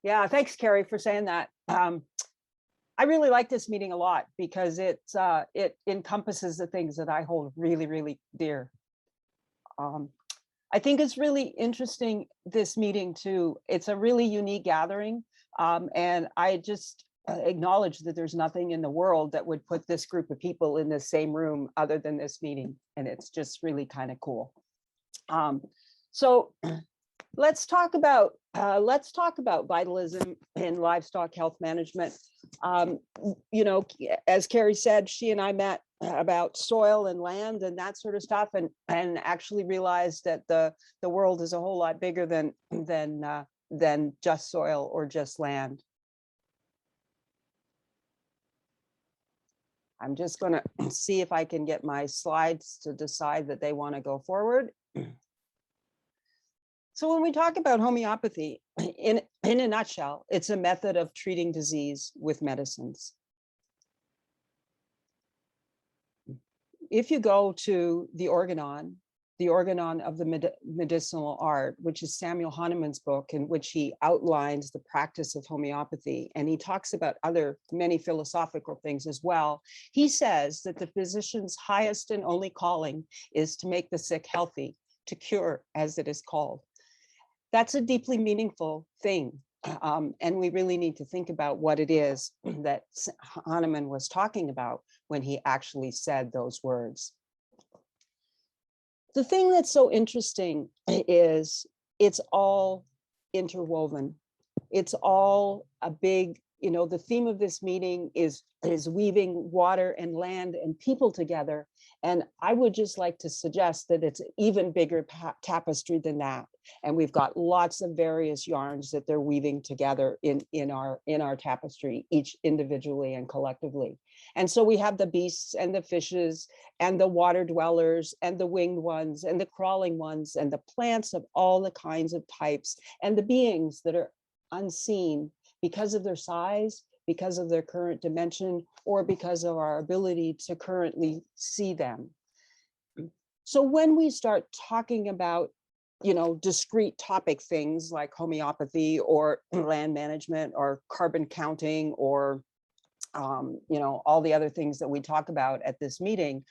Yeah, thanks, Carrie, for saying that. I really like this meeting a lot because it encompasses the things that I hold really, really dear. I think it's really interesting, this meeting too. It's a really unique gathering. And I just acknowledge that there's nothing in the world that would put this group of people in the same room other than this meeting. And it's just really kind of cool. So let's talk about vitalism in livestock health management. You know, as Carrie said, she and I met about soil and land and that sort of stuff, and actually realized that the world is a whole lot bigger than just soil or just land. I'm just going to see if I can get my slides to decide that they want to go forward. So when we talk about homeopathy, in a nutshell, it's a method of treating disease with medicines. If you go to the organon of the medicinal art, which is Samuel Hahnemann's book, in which he outlines the practice of homeopathy, and he talks about many philosophical things as well. He says that the physician's highest and only calling is to make the sick healthy, to cure, as it is called. That's a deeply meaningful thing. And we really need to think about what it is that Hahnemann was talking about when he actually said those words. The thing that's so interesting is it's all interwoven. It's all a big, you know, the theme of this meeting is weaving water and land and people together. And I would just like to suggest that it's an even bigger tapestry than that. And we've got lots of various yarns that they're weaving together in our tapestry, each individually and collectively. And so we have the beasts and the fishes and the water dwellers and the winged ones and the crawling ones and the plants of all the kinds of types and the beings that are unseen because of their size, because of their current dimension, or because of our ability to currently see them. So when we start talking about, you know, discrete topic things like homeopathy or land management or carbon counting or, you know, all the other things that we talk about at this meeting,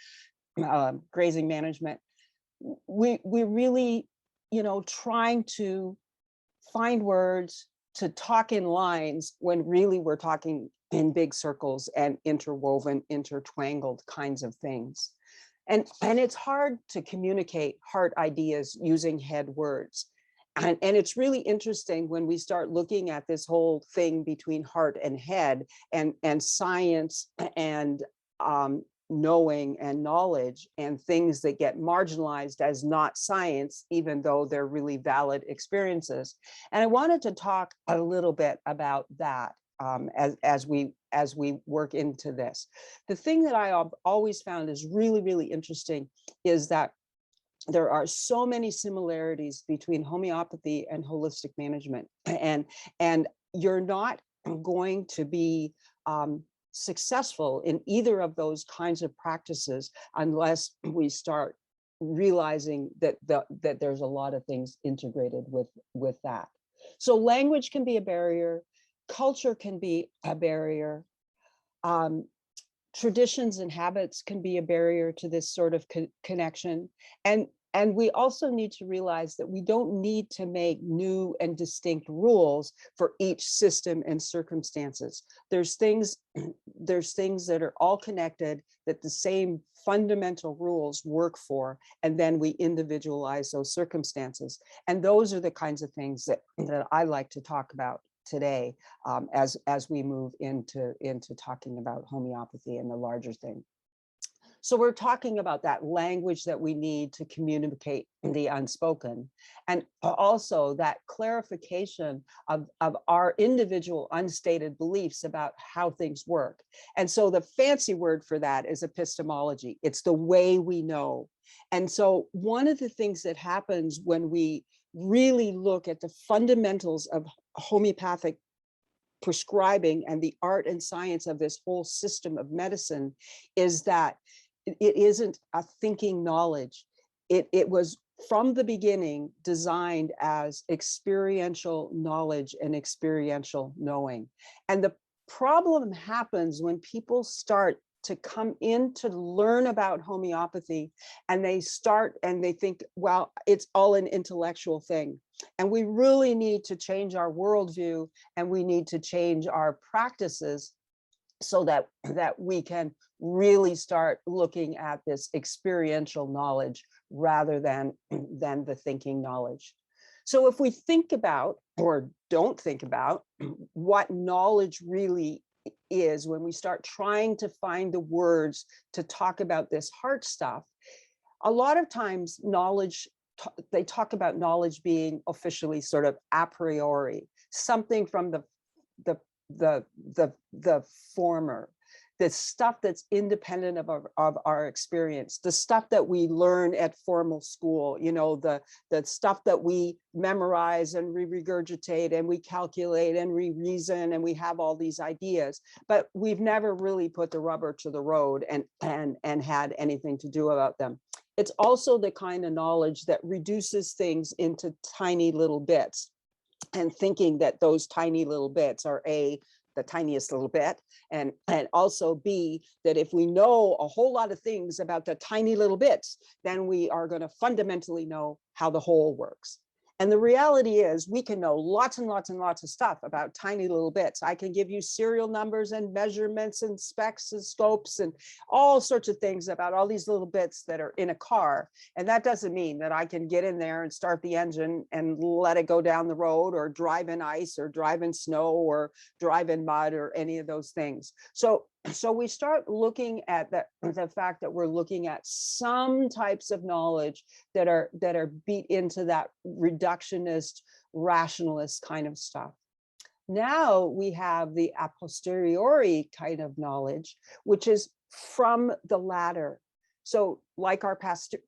grazing management, we really, you know, trying to find words to talk in lines when really we're talking in big circles and interwoven, intertwangled kinds of things. And it's hard to communicate heart ideas using head words. And it's really interesting when we start looking at this whole thing between heart and head and science and knowing and knowledge and things that get marginalized as not science, even though they're really valid experiences. And I wanted to talk a little bit about that as we work into this. The thing that I always found is really, really interesting is that there are so many similarities between homeopathy and holistic management, and you're not going to be successful in either of those kinds of practices unless we start realizing that there's a lot of things integrated with that. So language can be a barrier, culture can be a barrier, traditions and habits can be a barrier to this sort of connection. And we also need to realize that we don't need to make new and distinct rules for each system and circumstances. There's things that are all connected, that the same fundamental rules work for, and then we individualize those circumstances. And those are the kinds of things that I like to talk about today as we move into talking about homeopathy and the larger thing. So we're talking about that language that we need to communicate the unspoken, and also that clarification of our individual unstated beliefs about how things work. And so the fancy word for that is epistemology. It's the way we know. And so one of the things that happens when we really look at the fundamentals of homeopathic prescribing and the art and science of this whole system of medicine is that it isn't a thinking knowledge. It was from the beginning designed as experiential knowledge and experiential knowing. And the problem happens when people start to come in to learn about homeopathy, and they start and they think, well, it's all an intellectual thing. And we really need to change our worldview, and we need to change our practices so that we can really start looking at this experiential knowledge rather than the thinking knowledge. So if we think about, or don't think about, what knowledge really is, when we start trying to find the words to talk about this hard stuff, a lot of times knowledge, they talk about knowledge being officially sort of a priori, something from the former, the stuff that's independent of our experience, the stuff that we learn at formal school, you know, the stuff that we memorize and we regurgitate and we calculate and we reason and we have all these ideas, but we've never really put the rubber to the road and had anything to do about them. It's also the kind of knowledge that reduces things into tiny little bits, and thinking that those tiny little bits are the tiniest little bit, and also B, that if we know a whole lot of things about the tiny little bits, then we are going to fundamentally know how the whole works. And the reality is we can know lots and lots and lots of stuff about tiny little bits. I can give you serial numbers and measurements and specs and scopes and all sorts of things about all these little bits that are in a car. And that doesn't mean that I can get in there and start the engine and let it go down the road, or drive in ice, or drive in snow, or drive in mud, or any of those things. So we start looking at the fact that we're looking at some types of knowledge that are beat into that reductionist, rationalist kind of stuff. Now we have the a posteriori kind of knowledge, which is from the latter. So like our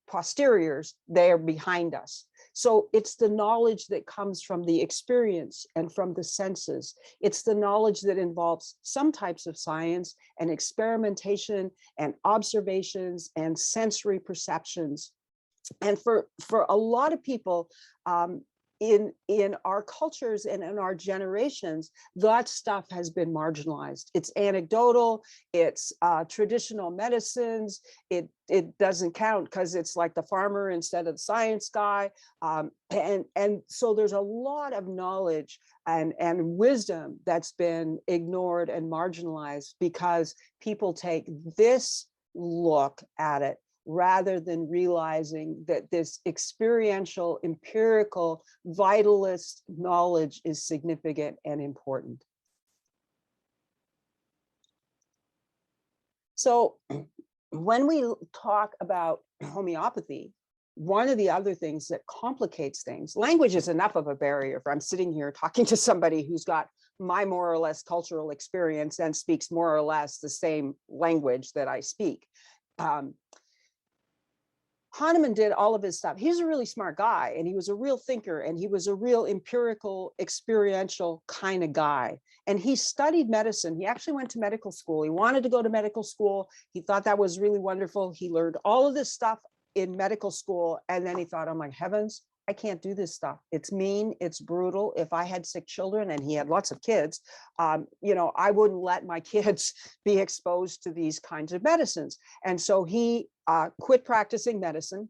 posteriors, they are behind us. So it's the knowledge that comes from the experience and from the senses. It's the knowledge that involves some types of science and experimentation and observations and sensory perceptions. And for a lot of people, in our cultures and in our generations, that stuff has been marginalized. It's anecdotal, it's traditional medicines, it doesn't count because it's like the farmer instead of the science guy. And so there's a lot of knowledge and wisdom that's been ignored and marginalized because people take this look at it rather than realizing that this experiential, empirical, vitalist knowledge is significant and important. So when we talk about homeopathy, one of the other things that complicates things, language is enough of a barrier. If I'm sitting here talking to somebody who's got my more or less cultural experience and speaks more or less the same language that I speak. Hahnemann did all of his stuff. He's a really smart guy, and he was a real thinker, and he was a real empirical, experiential kind of guy. And he studied medicine. He actually went to medical school. He wanted to go to medical school. He thought that was really wonderful. He learned all of this stuff in medical school. And then he thought, oh my heavens, I can't do this stuff. It's mean, it's brutal. If I had sick children, and he had lots of kids, you know, I wouldn't let my kids be exposed to these kinds of medicines. And so he quit practicing medicine,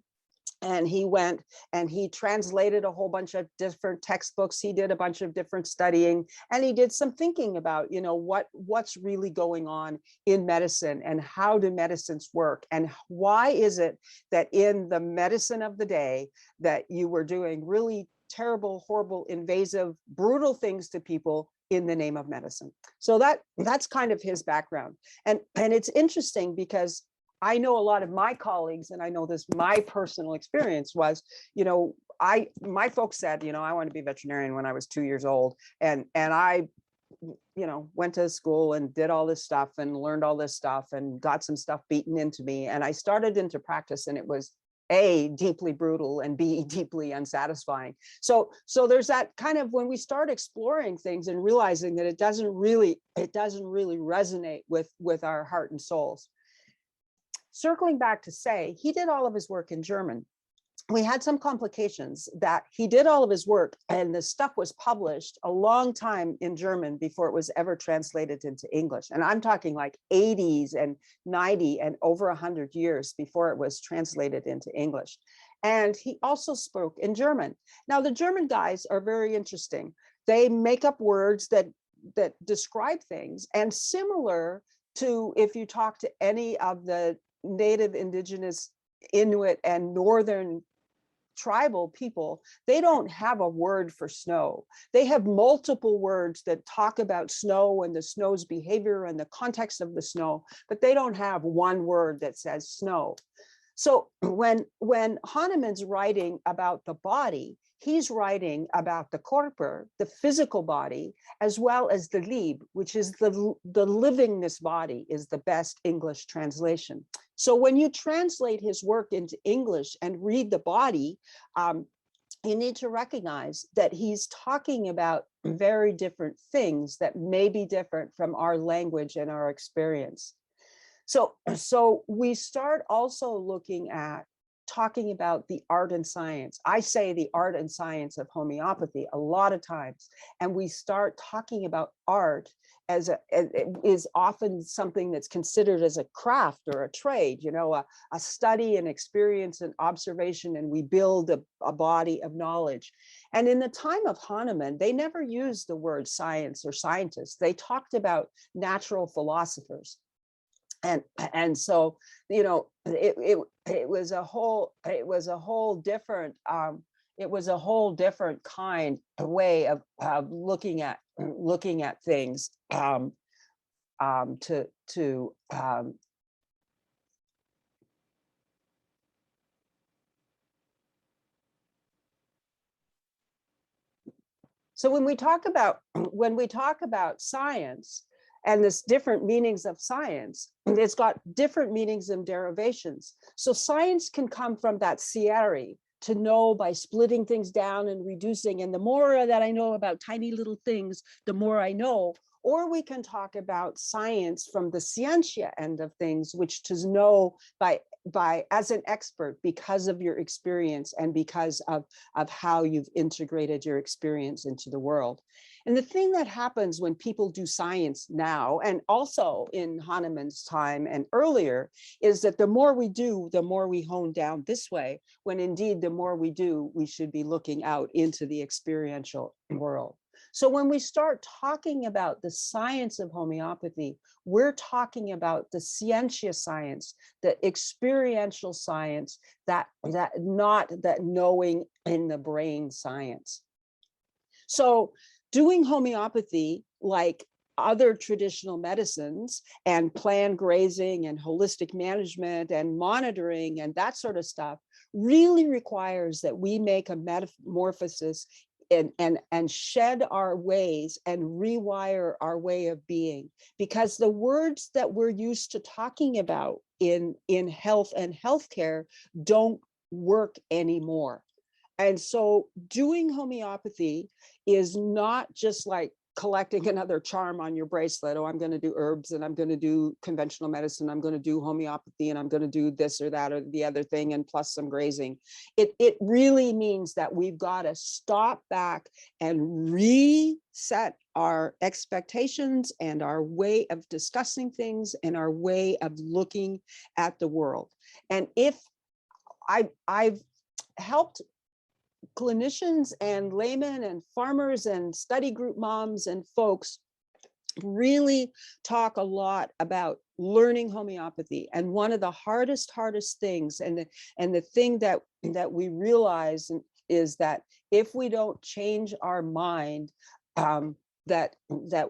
and he went and he translated a whole bunch of different textbooks. He did a bunch of different studying, and he did some thinking about, you know, what's really going on in medicine, and how do medicines work, and why is it that in the medicine of the day that you were doing really terrible, horrible, invasive, brutal things to people in the name of medicine. So that's kind of his background. And it's interesting because I know a lot of my colleagues, and I know this, my personal experience was, you know, my folks said, you know, I want to be a veterinarian when I was 2 years old. And I, you know, went to school and did all this stuff and learned all this stuff and got some stuff beaten into me. And I started into practice, and it was A, deeply brutal, and B, deeply unsatisfying. So there's that kind of, when we start exploring things and realizing that it doesn't really resonate with our heart and souls. Circling back to say, he did all of his work in German. we had some complications that he did all of his work and the stuff was published a long time in German before it was ever translated into English. And I'm talking like 80s and 90 and over 100 years before it was translated into English. And he also spoke in German. Now, the German guys are very interesting. They make up words that describe things, and similar to if you talk to any of the native indigenous Inuit and northern tribal people, they don't have a word for snow. They have multiple words that talk about snow and the snow's behavior and the context of the snow, but they don't have one word that says snow. So when Hahnemann's writing about the body, he's writing about the Körper, the physical body, as well as the Lieb, which is the livingness body, is the best English translation. So when you translate his work into English and read the body, you need to recognize that he's talking about very different things that may be different from our language and our experience. So we start also looking at talking about the art and science. I say the art and science of homeopathy a lot of times, and we start talking about art as is often something that's considered as a craft or a trade, you know, a study and experience and observation, and we build a body of knowledge. And in the time of Hahnemann, they never used the word science or scientists. They talked about natural philosophers. And so, you know, it was a whole different kind of way of looking at things so when we talk about science and this different meanings of science, it's got different meanings and derivations. So science can come from that sciere, to know by splitting things down and reducing. And the more that I know about tiny little things, the more I know. Or we can talk about science from the scientia end of things, which to know by as an expert because of your experience and because of how you've integrated your experience into the world. And the thing that happens when people do science now, and also in Hahnemann's time and earlier, is that the more we do, the more we hone down this way, when indeed the more we do, we should be looking out into the experiential world. So when we start talking about the science of homeopathy, we're talking about the scientia science, the experiential science, that not that knowing in the brain science. So doing homeopathy, like other traditional medicines and planned grazing and holistic management and monitoring and that sort of stuff, really requires that we make a metamorphosis and shed our ways and rewire our way of being, because the words that we're used to talking about in health and healthcare don't work anymore. And so doing homeopathy is not just like collecting another charm on your bracelet. Oh, I'm going to do herbs and I'm going to do conventional medicine. I'm going to do homeopathy and I'm going to do this or that or the other thing and plus some grazing. It really means that we've got to stop back and reset our expectations and our way of discussing things and our way of looking at the world. And if I've helped clinicians and laymen and farmers and study group moms and folks really talk a lot about learning homeopathy. And one of the hardest things, and the thing that we realize is that if we don't change our mind, that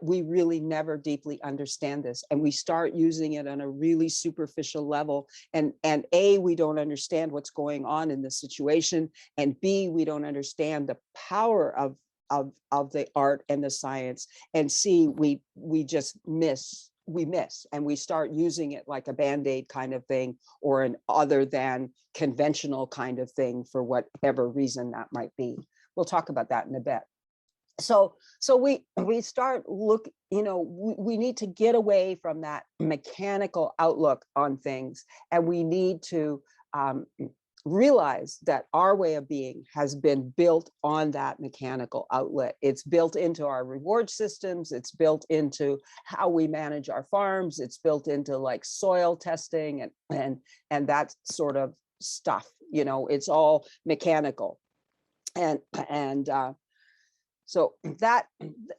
we really never deeply understand this, and we start using it on a really superficial level, and A, we don't understand what's going on in the situation, and B, we don't understand the power of the art and the science, and C, we just miss and we start using it like a band-aid kind of thing, or an other than conventional kind of thing for whatever reason that might be. We'll talk about that in a bit. So we start we need to get away from that mechanical outlook on things, and we need to realize that our way of being has been built on that mechanical outlet. It's built into our reward systems. It's built into how we manage our farms. It's built into like soil testing and that sort of stuff. You know, it's all mechanical. And so that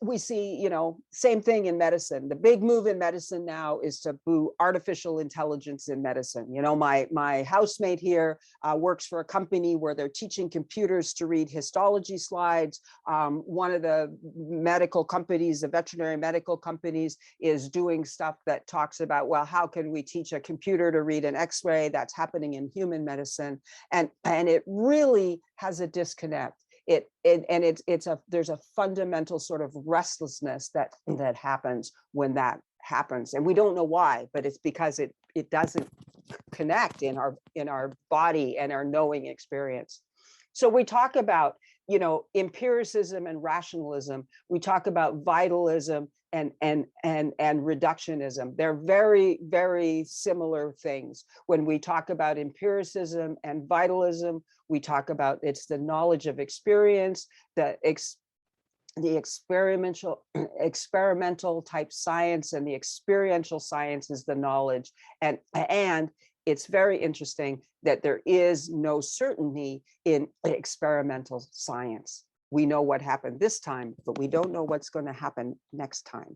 we see, you know, same thing in medicine. The big move in medicine now is to boo artificial intelligence in medicine. You know, my housemate here works for a company where they're teaching computers to read histology slides. One of the medical companies, the veterinary medical companies, is doing stuff that talks about, well, how can we teach a computer to read an X-ray? That's happening in human medicine. And it really has a disconnect. There's a fundamental sort of restlessness that happens when that happens, and we don't know why, but it's because it doesn't connect in our body and our knowing experience. So we talk about, you know, empiricism and rationalism. We talk about vitalism and reductionism. They're very, very similar things. When we talk about empiricism and vitalism, we talk about it's the knowledge of experience, the experimental type science, and the experiential science is the knowledge. And it's very interesting that there is no certainty in experimental science. We know what happened this time, but we don't know what's going to happen next time.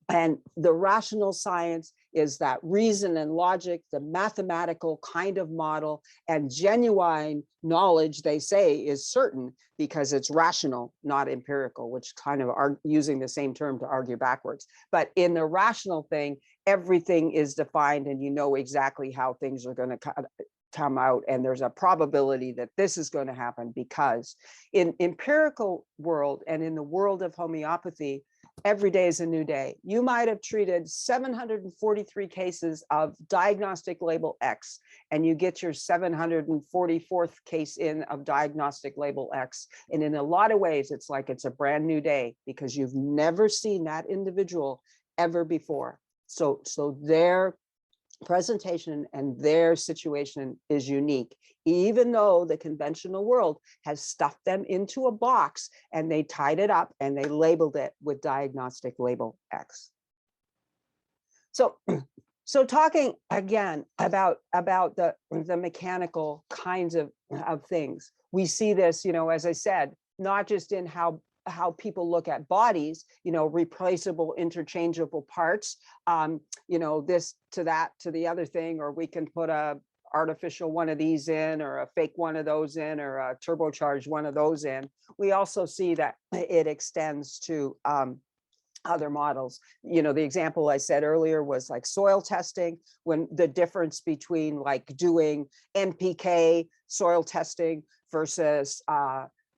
And the rational science is that reason and logic, the mathematical kind of model, and genuine knowledge, they say, is certain because it's rational, not empirical, which kind of are using the same term to argue backwards. But in the rational thing, everything is defined and you know exactly how things are going to come out, and there's a probability that this is going to happen, because in empirical world and in the world of homeopathy, every day is a new day. You might have treated 743 cases of diagnostic label X, and you get your 744th case in of diagnostic label X. And in a lot of ways, it's like it's a brand new day because you've never seen that individual ever before. So their presentation and their situation is unique, even though the conventional world has stuffed them into a box and they tied it up and they labeled it with diagnostic label X. So talking again about the mechanical kinds of things, we see this, you know, as I said, not just in how people look at bodies, you know, replaceable, interchangeable parts, you know, this to that to the other thing, or we can put a artificial one of these in, or a fake one of those in, or a turbocharged one of those in. We also see that it extends to other models. You know, the example I said earlier was like soil testing, when the difference between like doing NPK soil testing versus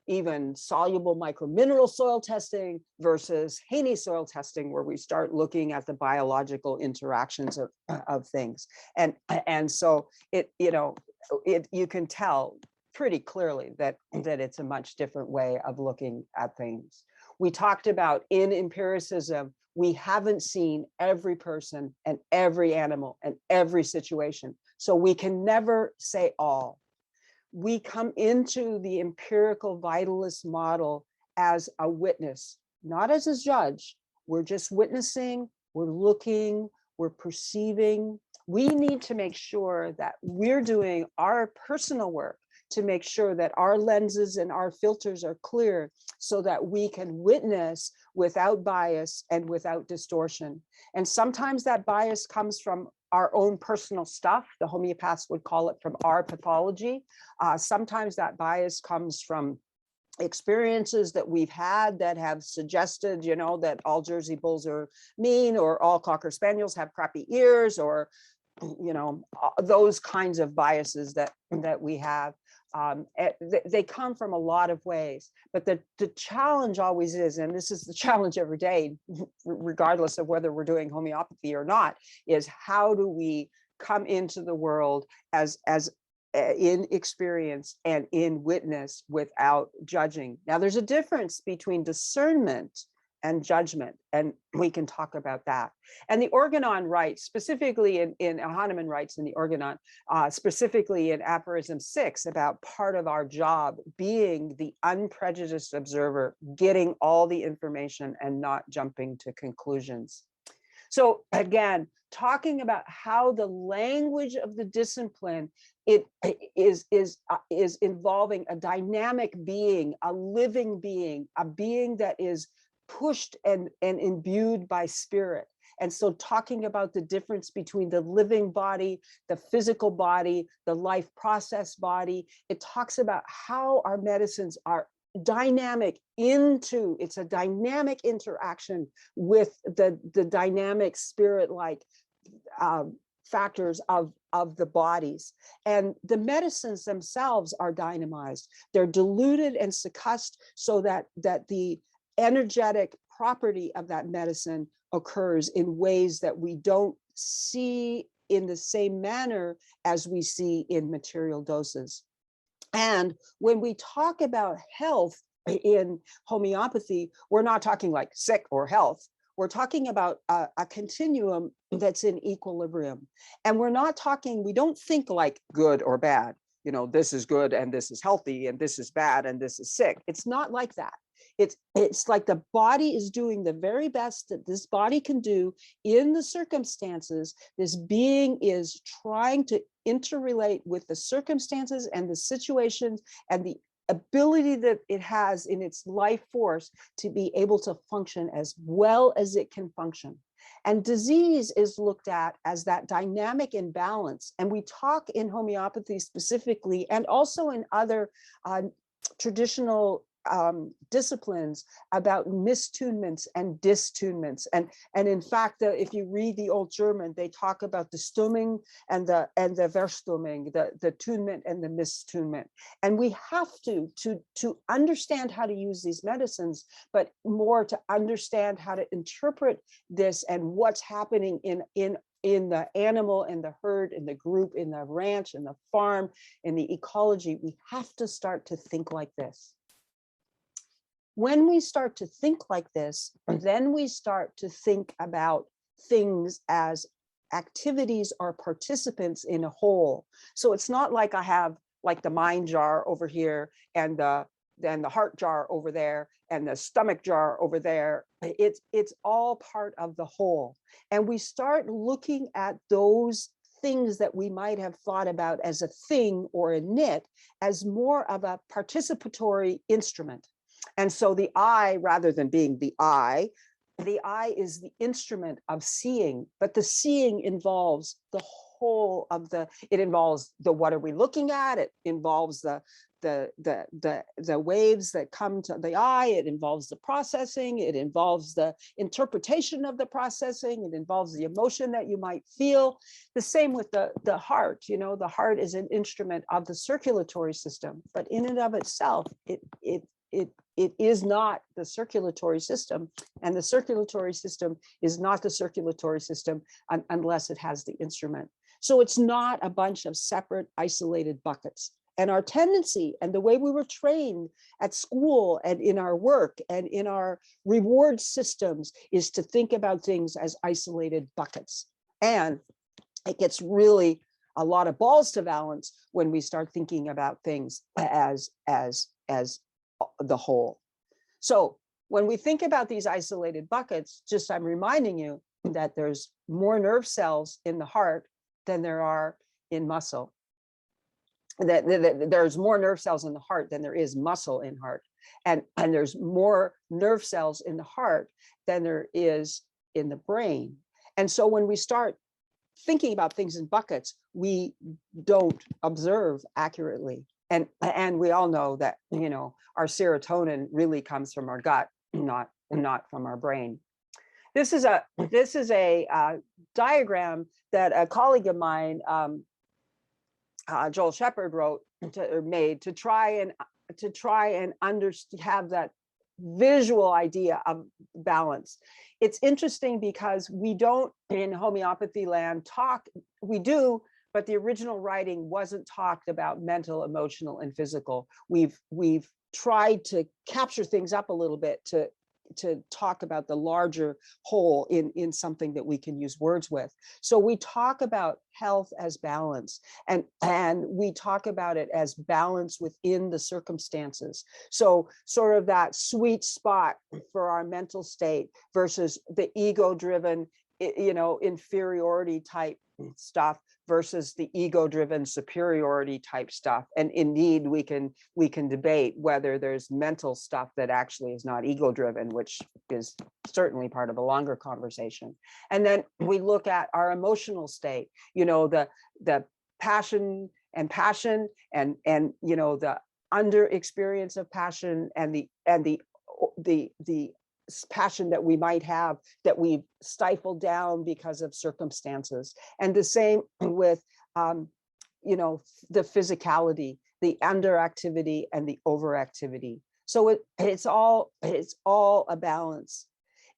even soluble micromineral soil testing versus Haney soil testing, where we start looking at the biological interactions of things. And so you can tell pretty clearly that it's a much different way of looking at things. We talked about in empiricism, we haven't seen every person and every animal and every situation. So we can never say all. We come into the empirical vitalist model as a witness, not as a judge. We're just witnessing, we're looking, we're perceiving. We need to make sure that we're doing our personal work to make sure that our lenses and our filters are clear so that we can witness without bias and without distortion. And sometimes that bias comes from our own personal stuff. The homeopaths would call it from our pathology. Sometimes that bias comes from experiences that we've had that have suggested, you know, that all Jersey bulls are mean, or all Cocker Spaniels have crappy ears, or, you know, those kinds of biases that we have. They come from a lot of ways, but the challenge always is, and this is the challenge every day, regardless of whether we're doing homeopathy or not, is how do we come into the world as in experience and in witness without judging. Now, there's a difference between discernment and judgment. And we can talk about that. And the Organon writes, specifically in Hahnemann writes in the Organon, specifically in Aphorism 6, about part of our job being the unprejudiced observer, getting all the information and not jumping to conclusions. So again, talking about how the language of the discipline is involving a dynamic being, a living being, a being that is pushed and imbued by spirit. And so talking about the difference between the living body, the physical body, the life process body, it talks about how our medicines are dynamic it's a dynamic interaction with the dynamic spirit-like factors of the bodies. And the medicines themselves are dynamized. They're diluted and succussed so that the energetic property of that medicine occurs in ways that we don't see in the same manner as we see in material doses. And when we talk about health in homeopathy, we're not talking like sick or health. We're talking about a continuum that's in equilibrium. And we're not talking, we don't think like good or bad. You know, this is good and this is healthy and this is bad and this is sick. It's not like that. It's like the body is doing the very best that this body can do in the circumstances. This being is trying to interrelate with the circumstances and the situations and the ability that it has in its life force to be able to function as well as it can function. And disease is looked at as that dynamic imbalance. And we talk in homeopathy specifically, and also in other traditional disciplines about mistoonments and distoonments. And in fact, if you read the old German, they talk about the Stumming and the Verstumming, the tunement and the mistoonment. And we have to understand how to use these medicines, but more to understand how to interpret this and what's happening in the animal, in the herd, in the group, in the ranch, in the farm, in the ecology. We have to start to think like this. When we start to think like this, then we start to think about things as activities or participants in a whole. So it's not like I have like the mind jar over here and then the heart jar over there and the stomach jar over there. It's all part of the whole. And we start looking at those things that we might have thought about as a thing or a nit as more of a participatory instrument. And so the eye, rather than being the eye is the instrument of seeing, but the seeing involves the whole of it involves the what are we looking at? It involves the waves that come to the eye, it involves the processing, it involves the interpretation of the processing, it involves the emotion that you might feel. The same with the heart. You know, the heart is an instrument of the circulatory system, but in and of itself, it is not the circulatory system, and the circulatory system is not the circulatory system unless it has the instrument. So it's not a bunch of separate, isolated buckets. And our tendency and the way we were trained at school and in our work and in our reward systems is to think about things as isolated buckets. And it gets really a lot of balls to balance when we start thinking about things as the whole. So when we think about these isolated buckets, just I'm reminding you that there's more nerve cells in the heart than there are in muscle. That there's more nerve cells in the heart than there is muscle in heart. And there's more nerve cells in the heart than there is in the brain. And so when we start thinking about things in buckets, we don't observe accurately. And we all know that, you know, our serotonin really comes from our gut, not from our brain. This is a diagram that a colleague of mine, Joel Shepard, made to try and have that visual idea of balance. It's interesting because we don't in homeopathy land we do, but the original writing wasn't talked about mental, emotional, and physical. We've tried to capture things up a little bit to to talk about the larger whole in something that we can use words with. So we talk about health as balance, and we talk about it as balance within the circumstances. So sort of that sweet spot for our mental state versus the ego-driven, inferiority type stuff versus the ego-driven superiority type stuff. And indeed, we can debate whether there's mental stuff that actually is not ego-driven, which is certainly part of a longer conversation. And then we look at our emotional state, the passion and the under experience of passion and the passion that we might have that we've stifled down because of circumstances. And the same with, the physicality, the underactivity and the overactivity. So it's all a balance.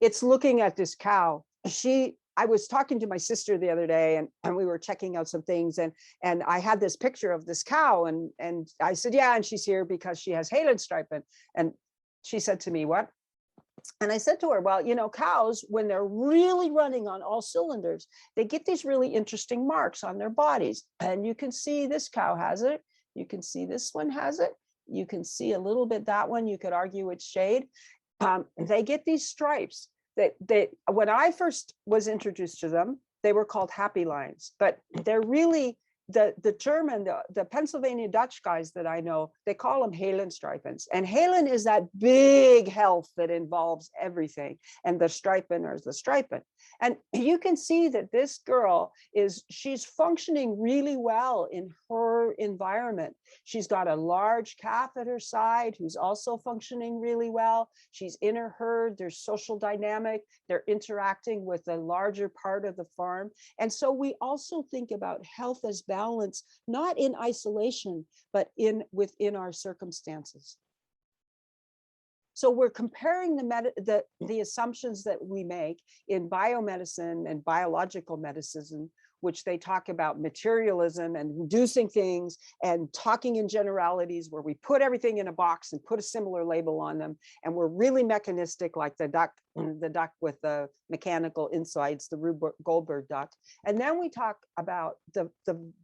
It's looking at this cow. I was talking to my sister the other day, and we were checking out some things, and I had this picture of this cow, and I said, yeah, and she's here because she has Heilenstreifen. And she said to me, what? And I said to her, well, cows, when they're really running on all cylinders, they get these really interesting marks on their bodies. And you can see this cow has it. You can see this one has it. You can see a little bit that one. You could argue it's shade. They get these stripes that when I first was introduced to them, they were called happy lines, but they're really the German, the Pennsylvania Dutch guys that I know, they call them Heilenstreifens. And Halen is that big health that involves everything. And the Streifen is the Streifen. And you can see that this girl she's functioning really well in her environment. She's got a large calf at her side who's also functioning really well. She's in her herd, there's social dynamic, they're interacting with a larger part of the farm. And so we also think about health as balance, not in isolation, but within our circumstances. So we're comparing the assumptions that we make in biomedicine and biological medicine, which they talk about materialism and reducing things and talking in generalities where we put everything in a box and put a similar label on them. And we're really mechanistic, like the duck with the mechanical insides, the Rube Goldberg duck. And then we talk about the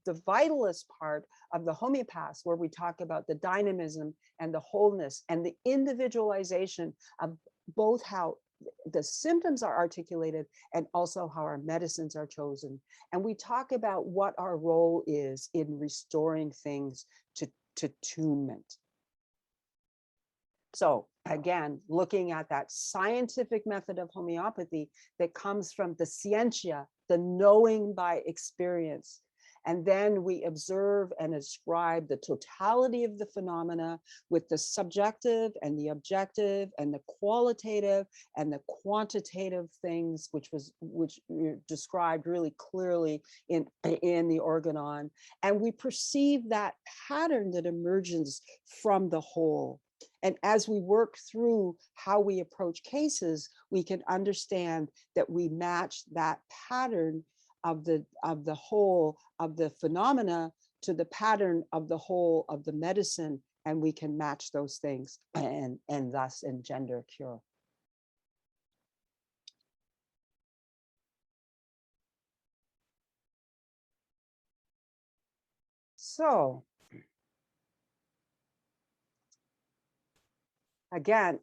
vitalist part of the homeopaths, where we talk about the dynamism and the wholeness and the individualization of both how the symptoms are articulated and also how our medicines are chosen. And we talk about what our role is in restoring things to tunement. So again, looking at that scientific method of homeopathy that comes from the scientia, the knowing by experience. And then we observe and ascribe the totality of the phenomena with the subjective and the objective and the qualitative and the quantitative things, which were described really clearly in the organon. And we perceive that pattern that emerges from the whole. And as we work through how we approach cases, we can understand that we match that pattern of the whole of the phenomena to the pattern of the whole of the medicine, and we can match those things and thus engender cure. So again,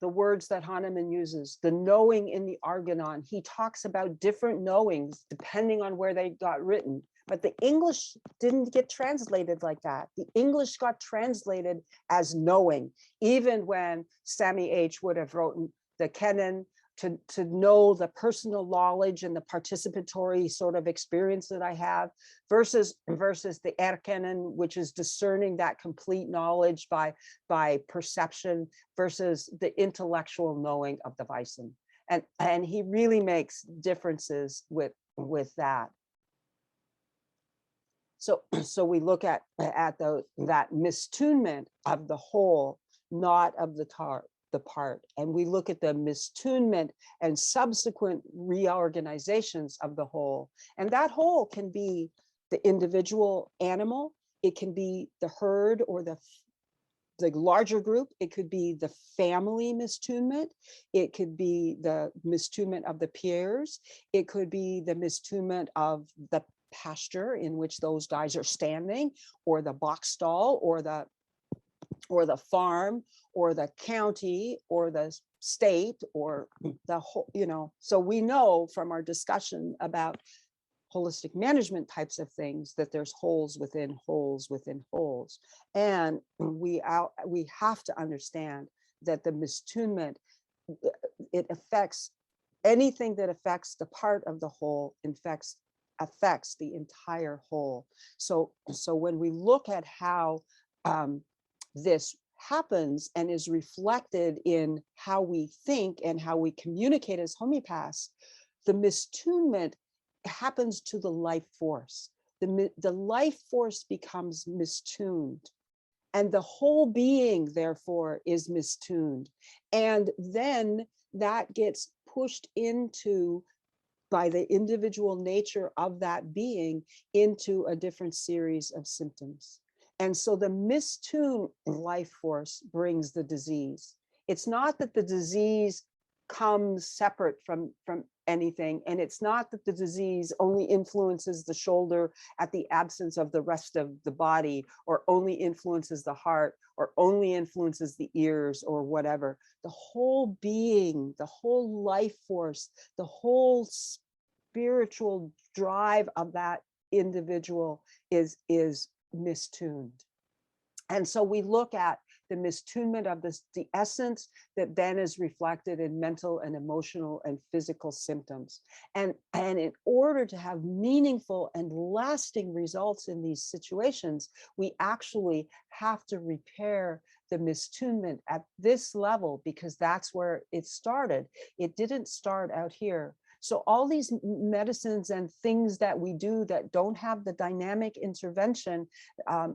the words that Hahnemann uses, the knowing in the organon, he talks about different knowings depending on where they got written. But the English didn't get translated like that. The English got translated as knowing, even when Sammy H. would have written the kennen, to know the personal knowledge and the participatory sort of experience that I have, versus the erkennen, which is discerning that complete knowledge by perception, versus the intellectual knowing of the Weisen. And he really makes differences with that. So we look at that mistoonment of the whole, not of the part, and we look at the mistoonment and subsequent reorganizations of the whole. And that whole can be the individual animal, it can be the herd or the the larger group, it could be the family mistoonment, it could be the mistoonment of the peers, it could be the mistoonment of the pasture in which those guys are standing, or the box stall, or the farm, or the county, or the state, or the whole, so we know from our discussion about holistic management types of things that there's holes within holes within holes. And we have to understand that the mistoonment, it affects anything that affects the part of the whole, affects the entire whole. So when we look at how this happens and is reflected in how we think and how we communicate as homeopaths, the mistoonment happens to the life force. The life force becomes mistuned, and the whole being, therefore, is mistuned. And then that gets pushed into, by the individual nature of that being, into a different series of symptoms. And so the mistuned life force brings the disease. It's not that the disease comes separate from anything, and it's not that the disease only influences the shoulder at the absence of the rest of the body, or only influences the heart, or only influences the ears, or whatever. The whole being, the whole life force, the whole spiritual drive of that individual is mistuned. And so we look at the mistoonment of the essence that then is reflected in mental and emotional and physical symptoms. And in order to have meaningful and lasting results in these situations, we actually have to repair the mistoonment at this level, because that's where it started. It didn't start out here. So all these medicines and things that we do that don't have the dynamic intervention,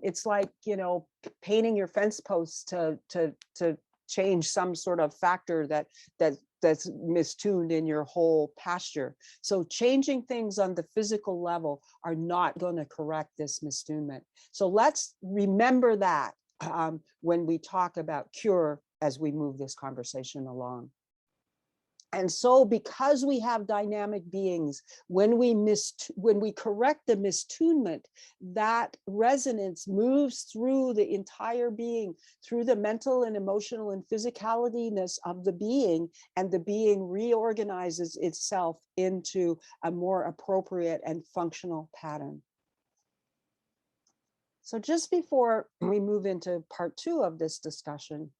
it's like, painting your fence posts to change some sort of factor that's mistuned in your whole pasture. So changing things on the physical level are not going to correct this mistoonment. So let's remember that when we talk about cure as we move this conversation along. And so because we have dynamic beings, when we correct the mistoonment, that resonance moves through the entire being, through the mental and emotional and physicalityness of the being, and the being reorganizes itself into a more appropriate and functional pattern. So just before we move into part 2 of this discussion,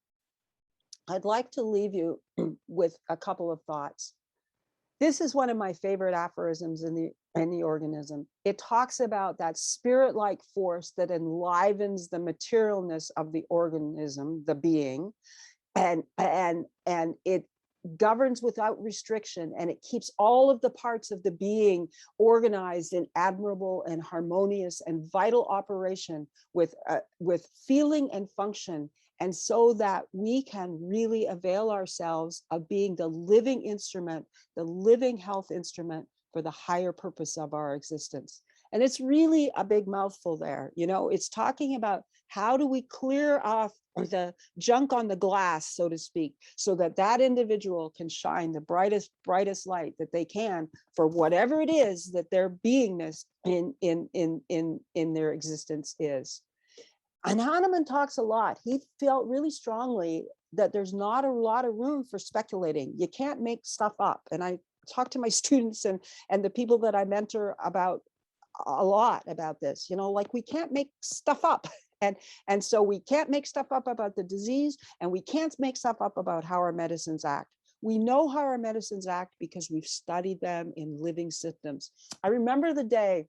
I'd like to leave you with a couple of thoughts. This is one of my favorite aphorisms in the organism. It talks about that spirit-like force that enlivens the materialness of the organism, the being, and it governs without restriction, and it keeps all of the parts of the being organized in admirable and harmonious and vital operation with feeling and function. And so that we can really avail ourselves of being the living instrument, the living health instrument for the higher purpose of our existence. And it's really a big mouthful there. It's talking about how do we clear off the junk on the glass, so to speak, so that that individual can shine the brightest light that they can for whatever it is that their beingness in their existence is. And Hahnemann talks a lot. He felt really strongly that there's not a lot of room for speculating. You can't make stuff up. And I talk to my students and the people that I mentor about a lot about this, like we can't make stuff up. And so we can't make stuff up about the disease, and we can't make stuff up about how our medicines act. We know how our medicines act because we've studied them in living systems. I remember the day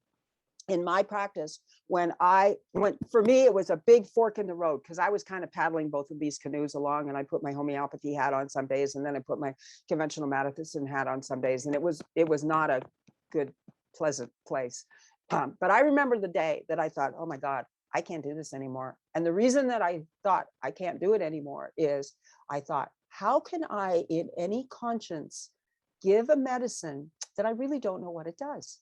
in my practice when for me, it was a big fork in the road, because I was kind of paddling both of these canoes along, and I put my homeopathy hat on some days, and then I put my conventional medicine hat on some days, and it was not a good, pleasant place. But I remember the day that I thought, oh my God, I can't do this anymore. And the reason that I thought I can't do it anymore is I thought, how can I, in any conscience, give a medicine that I really don't know what it does?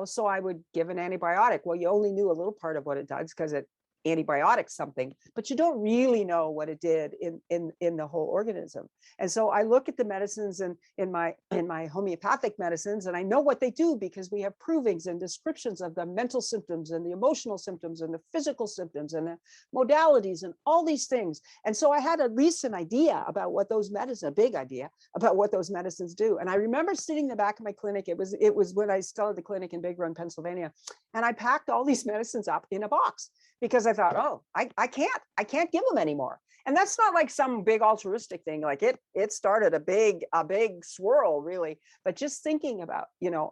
So I would give an antibiotic. Well, you only knew a little part of what it does because it antibiotic something, but you don't really know what it did in the whole organism. And so I look at the medicines in my homeopathic medicines, and I know what they do because we have provings and descriptions of the mental symptoms and the emotional symptoms and the physical symptoms and the modalities and all these things. And so I had at least an idea about what those medicines, a big idea about what those medicines do. And I remember sitting in the back of my clinic. It was when I started the clinic in Big Run, Pennsylvania, and I packed all these medicines up in a box because I thought, oh, I can't give them anymore. And that's not like some big altruistic thing. Like it started a big swirl, really. But just thinking about,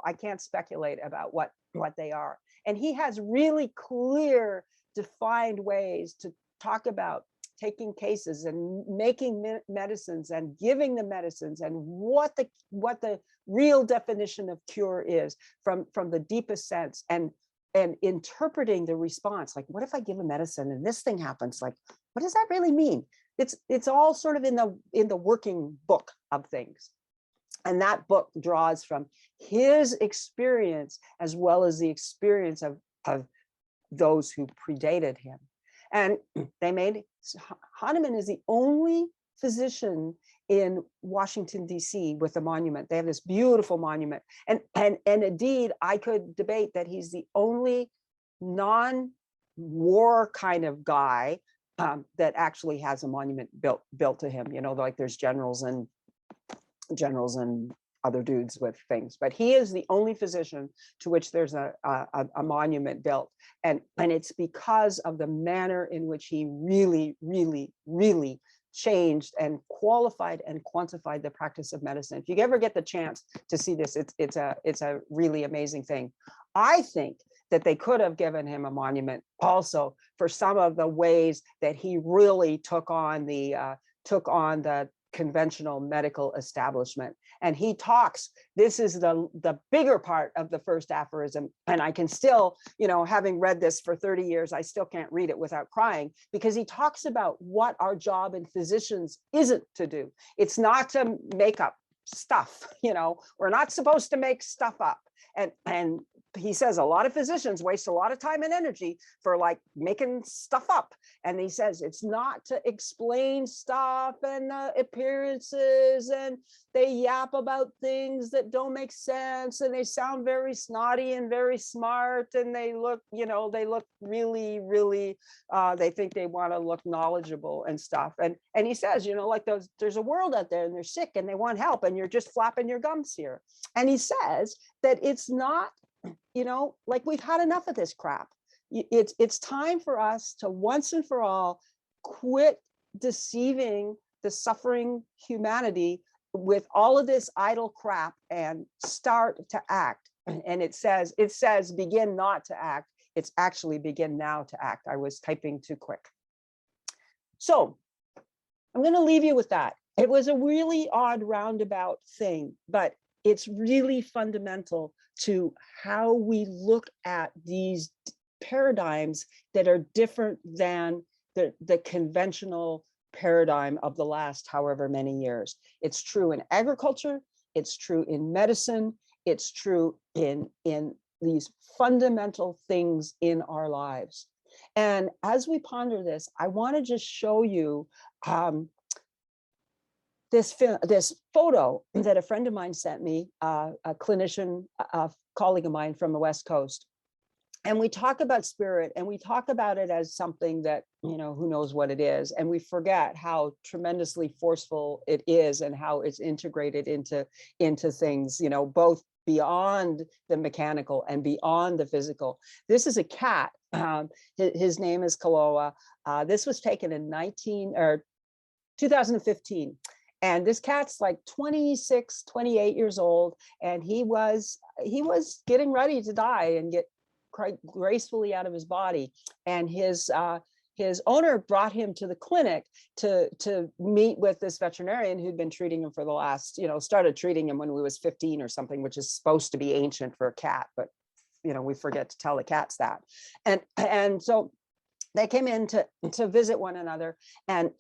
I can't speculate about what they are. And he has really clear, defined ways to talk about taking cases and making medicines and giving the medicines and what the real definition of cure is from the deepest sense, and interpreting the response. Like, what if I give a medicine and this thing happens? Like, what does that really mean? It's all sort of in the working book of things. And that book draws from his experience as well as the experience of those who predated him. And Hahnemann is the only physician in Washington, D.C. with a monument. They have this beautiful monument. And indeed, I could debate that he's the only non-war kind of guy that actually has a monument built to him. Like there's generals and other dudes with things, but he is the only physician to which there's a monument built. And it's because of the manner in which he really, really, really changed and qualified and quantified the practice of medicine. If you ever get the chance to see this, it's a really amazing thing. I think that they could have given him a monument also for some of the ways that he really took on the conventional medical establishment. And he talks, this is the bigger part of the first aphorism. And I can still, having read this for 30 years, I still can't read it without crying, because he talks about what our job in physicians isn't to do. It's not to make up stuff, we're not supposed to make stuff up. And he says a lot of physicians waste a lot of time and energy for like making stuff up. And he says it's not to explain stuff and appearances, and they yap about things that don't make sense, and they sound very snotty and very smart, and they look, really, really, they think they want to look knowledgeable and stuff. And he says, like there's a world out there and they're sick and they want help, and you're just flapping your gums here. And he says that it's not, like we've had enough of this crap. It's time for us to once and for all quit deceiving the suffering humanity with all of this idle crap and start to act. And it says begin not to act. It's actually begin now to act. I was typing too quick. So I'm going to leave you with that. It was a really odd roundabout thing, but it's really fundamental to how we look at these paradigms that are different than the conventional paradigm of the last however many years. It's true in agriculture, it's true in medicine, it's true in these fundamental things in our lives. And as we ponder this, I want to just show you this photo that a friend of mine sent me, a clinician, a colleague of mine from the West Coast. And we talk about spirit, and we talk about it as something that, who knows what it is. And we forget how tremendously forceful it is and how it's integrated into things, both beyond the mechanical and beyond the physical. This is a cat. His name is Kaloa. This was taken in 2015. And this cat's like 26, 28 years old. And he was getting ready to die and get quite gracefully out of his body. And his owner brought him to the clinic to meet with this veterinarian who'd been treating him for the last, started treating him when he was 15 or something, which is supposed to be ancient for a cat, but we forget to tell the cats that. And so they came in to visit one another, and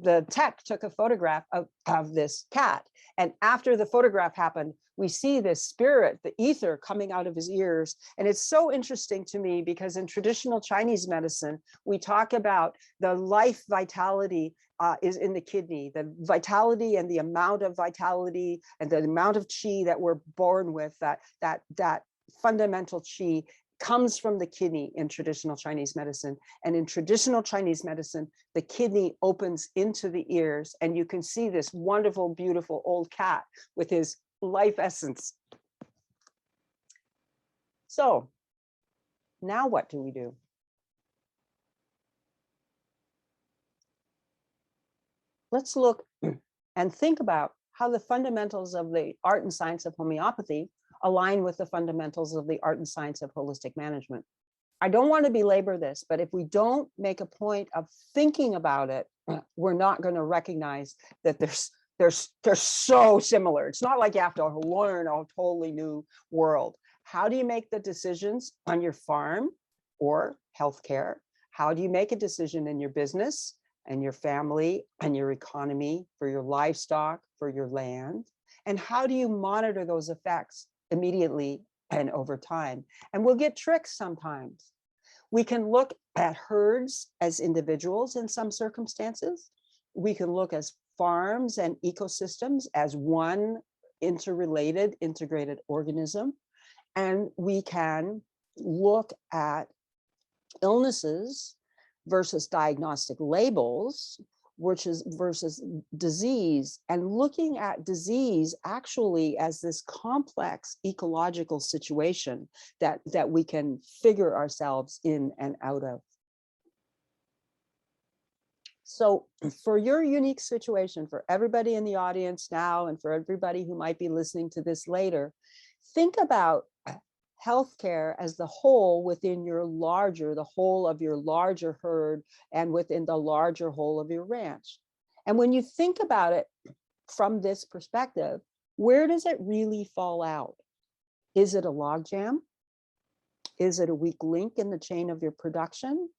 the tech took a photograph of this cat. And after the photograph happened, we see this spirit, the ether coming out of his ears. And it's so interesting to me because in traditional Chinese medicine, we talk about the life vitality is in the kidney, the vitality and the amount of vitality and the amount of qi that we're born with, that fundamental qi comes from the kidney in traditional Chinese medicine. And in traditional Chinese medicine, the kidney opens into the ears, and you can see this wonderful, beautiful old cat with his life essence. So now what do we do? Let's look and think about how the fundamentals of the art and science of homeopathy align with the fundamentals of the art and science of holistic management. I don't want to belabor this, but if we don't make a point of thinking about it, we're not going to recognize that they're so similar. It's not like you have to learn a totally new world. How do you make the decisions on your farm or healthcare? How do you make a decision in your business and your family and your economy, for your livestock, for your land? And how do you monitor those effects immediately and over time? And we'll get tricks sometimes. We can look at herds as individuals in some circumstances. We can look as farms and ecosystems as one interrelated, integrated organism. And we can look at illnesses versus diagnostic labels, which is versus disease, and looking at disease actually as this complex ecological situation that we can figure ourselves in and out of. So for your unique situation, for everybody in the audience now, and for everybody who might be listening to this later, think about healthcare as the whole within your larger, the whole of your larger herd and within the larger whole of your ranch. And when you think about it from this perspective, where does it really fall out? Is it a logjam? Is it a weak link in the chain of your production?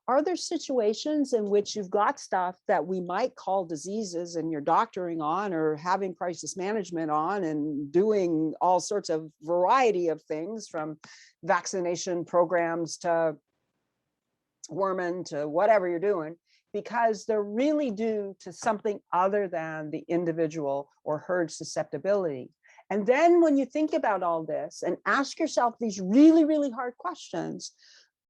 Are there situations in which you've got stuff that we might call diseases and you're doctoring on or having crisis management on and doing all sorts of variety of things, from vaccination programs to worming to whatever you're doing, because they're really due to something other than the individual or herd susceptibility? And then when you think about all this and ask yourself these really, really hard questions,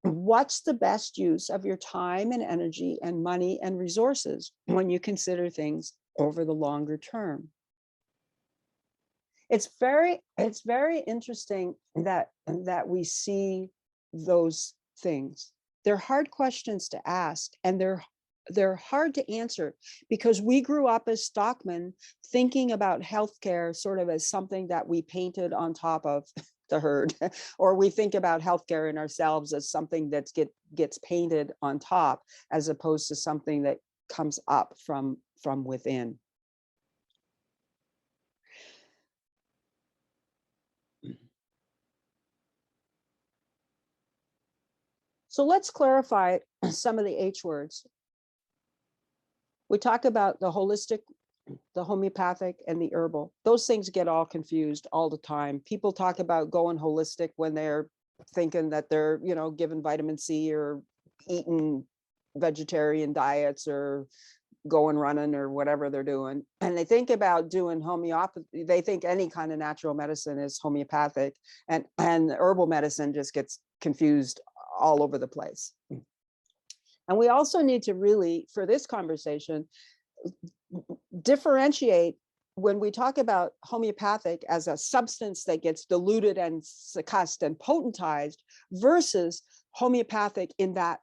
what's the best use of your time and energy and money and resources when you consider things over the longer term? It's very interesting that we see those things. They're hard questions to ask, and they're hard to answer because we grew up as stockmen thinking about healthcare sort of as something that we painted on top of the herd, or we think about healthcare in ourselves as something that gets painted on top, as opposed to something that comes up from within. So let's clarify some of the H words. We talk about the holistic, the homeopathic, and the herbal. Those things get all confused all the time. People talk about going holistic when they're thinking that they're, given vitamin C or eating vegetarian diets or going running or whatever they're doing. And they think about doing homeopathy. They think any kind of natural medicine is homeopathic, and herbal medicine just gets confused all over the place. And we also need to really, for this conversation, differentiate when we talk about homeopathic as a substance that gets diluted and succussed and potentized versus homeopathic in that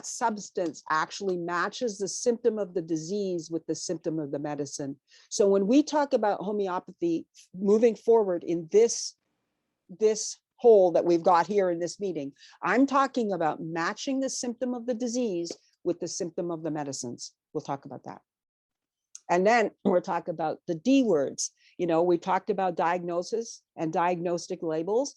substance actually matches the symptom of the disease with the symptom of the medicine. So when we talk about homeopathy moving forward in this whole that we've got here in this meeting, I'm talking about matching the symptom of the disease with the symptom of the medicines. We'll talk about that. And then we're talking about the D words. We talked about diagnosis and diagnostic labels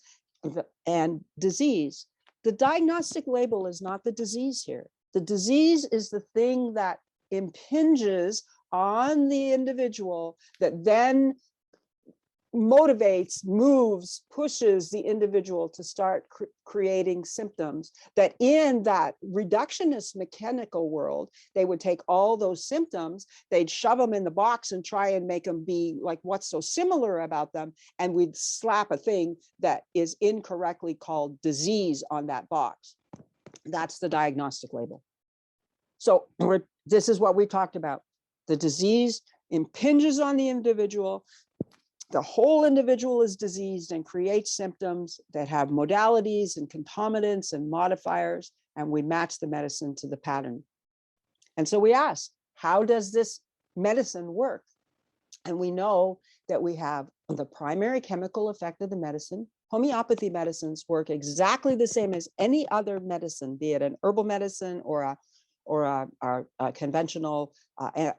and disease. The diagnostic label is not the disease here. The disease is the thing that impinges on the individual that then motivates, moves, pushes the individual to start creating symptoms, that in that reductionist mechanical world, they would take all those symptoms, they'd shove them in the box and try and make them be like, what's so similar about them? And we'd slap a thing that is incorrectly called disease on that box. That's the diagnostic label. So this is what we talked about. The disease impinges on the individual. The whole individual is diseased and creates symptoms that have modalities and concomitants and modifiers, and we match the medicine to the pattern. And so we ask, how does this medicine work? And we know that we have the primary chemical effect of the medicine. Homeopathy medicines work exactly the same as any other medicine, be it an herbal medicine or a conventional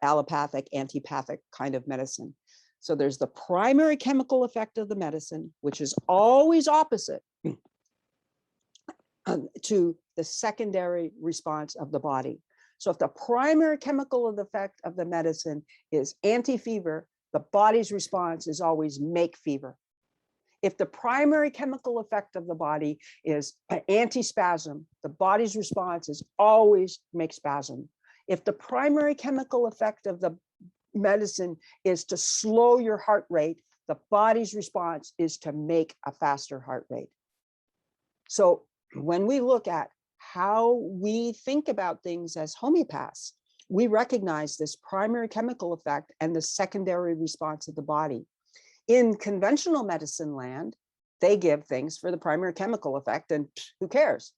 allopathic, antipathic kind of medicine. So there's the primary chemical effect of the medicine, which is always opposite to the secondary response of the body. So if the primary chemical effect of the medicine is anti-fever, the body's response is always make fever. If the primary chemical effect of the body is anti-spasm, the body's response is always make spasm. If the primary chemical effect of the medicine is to slow your heart rate, the body's response is to make a faster heart rate. So when we look at how we think about things as homeopaths, we recognize this primary chemical effect and the secondary response of the body. In conventional medicine land, they give things for the primary chemical effect, and who cares?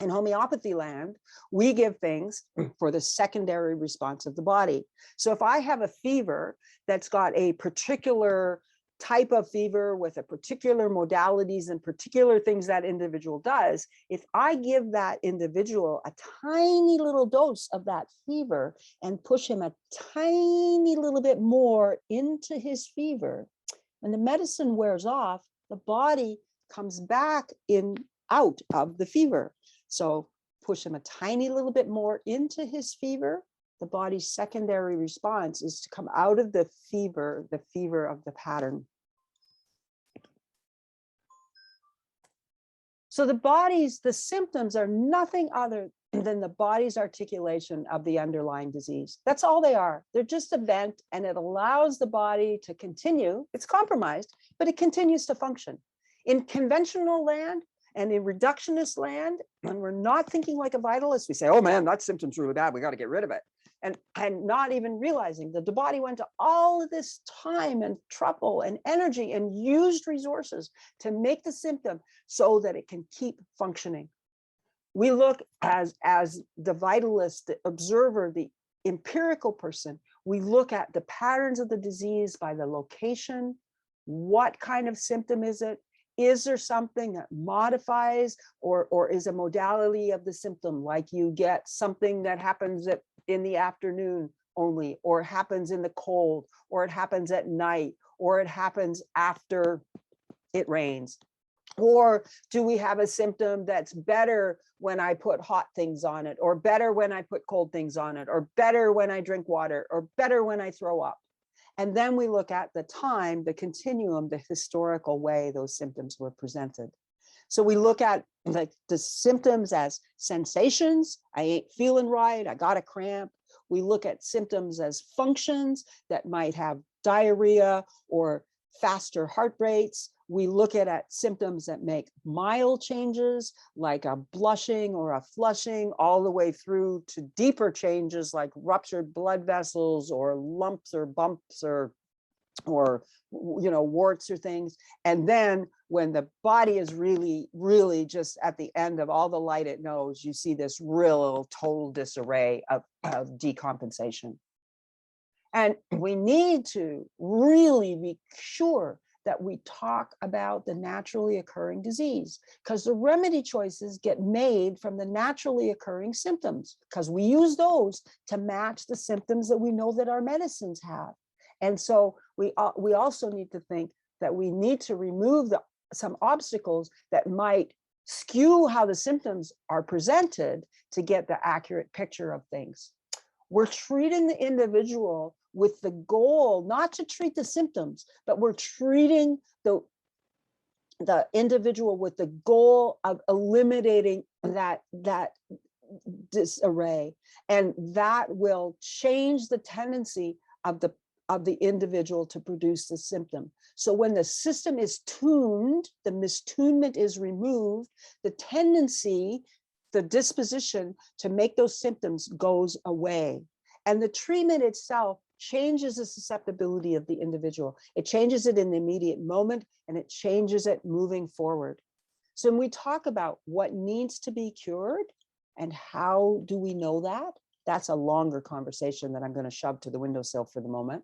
In homeopathy land, we give things for the secondary response of the body. So if I have a fever that's got a particular type of fever with a particular modalities and particular things that individual does, if I give that individual a tiny little dose of that fever and push him a tiny little bit more into his fever, when the medicine wears off, the body comes back out of the fever. So push him a tiny little bit more into his fever, the body's secondary response is to come out of the fever of the pattern. So the symptoms are nothing other than the body's articulation of the underlying disease. That's all they are. They're just a vent, and it allows the body to continue. It's compromised, but it continues to function. In conventional land, and in reductionist land, when we're not thinking like a vitalist, we say, oh man, that symptom's really bad, we got to get rid of it. And not even realizing that the body went to all of this time and trouble and energy and used resources to make the symptom so that it can keep functioning. We look as the vitalist, the observer, the empirical person, we look at the patterns of the disease by the location. What kind of symptom is it? Is there something that modifies or is a modality of the symptom, like you get something that happens in the afternoon only, or happens in the cold, or it happens at night, or it happens after it rains? Or do we have a symptom that's better when I put hot things on it, or better when I put cold things on it, or better when I drink water, or better when I throw up? And then we look at the time, the continuum, the historical way those symptoms were presented. So we look at the symptoms as sensations. I ain't feeling right, I got a cramp. We look at symptoms as functions that might have diarrhea or faster heart rates. We look at symptoms that make mild changes, like a blushing or a flushing, all the way through to deeper changes like ruptured blood vessels or lumps or bumps or warts or things. And then when the body is really just at the end of all the light it knows, you see this real total disarray of decompensation. And we need to really be sure that we talk about the naturally occurring disease, because the remedy choices get made from the naturally occurring symptoms, because we use those to match the symptoms that we know that our medicines have. And so we also need to think that we need to remove some obstacles that might skew how the symptoms are presented to get the accurate picture of things. We're treating the individual with the goal not to treat the symptoms, but we're treating the individual with the goal of eliminating that disarray, and that will change the tendency of the individual to produce the symptom. So when the system is tuned, the mistoonment is removed, the tendency, the disposition to make those symptoms goes away. And the treatment itself changes the susceptibility of the individual. It changes it in the immediate moment, and it changes it moving forward. So when we talk about what needs to be cured and how do we know that, that's a longer conversation that I'm going to shove to the windowsill for the moment.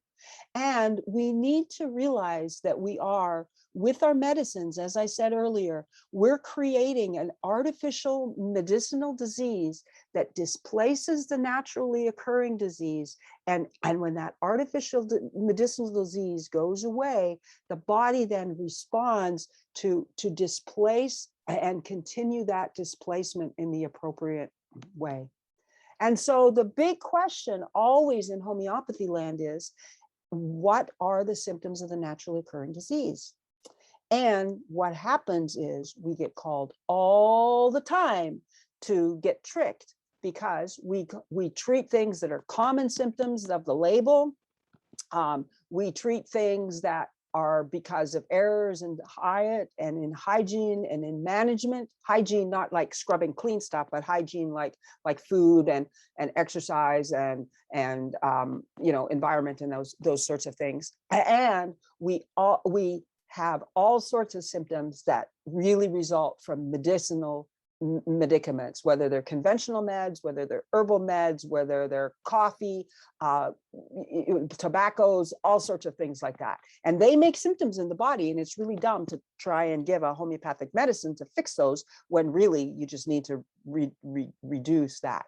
And we need to realize that we are, with our medicines, as I said earlier, we're creating an artificial medicinal disease that displaces the naturally occurring disease. And when that artificial medicinal disease goes away, the body then responds to displace and continue that displacement in the appropriate way. And so the big question always in homeopathy land is, what are the symptoms of the naturally occurring disease? And what happens is we get called all the time to get tricked, because we treat things that are common symptoms of the label. We treat things that are because of errors in diet and in hygiene and in management. Hygiene, not like scrubbing clean stuff, but hygiene like food and exercise and environment and those sorts of things. And we have all sorts of symptoms that really result from medicinal medicaments, whether they're conventional meds, whether they're herbal meds, whether they're coffee, tobaccos, all sorts of things like that. And they make symptoms in the body, and it's really dumb to try and give a homeopathic medicine to fix those when really you just need to reduce that.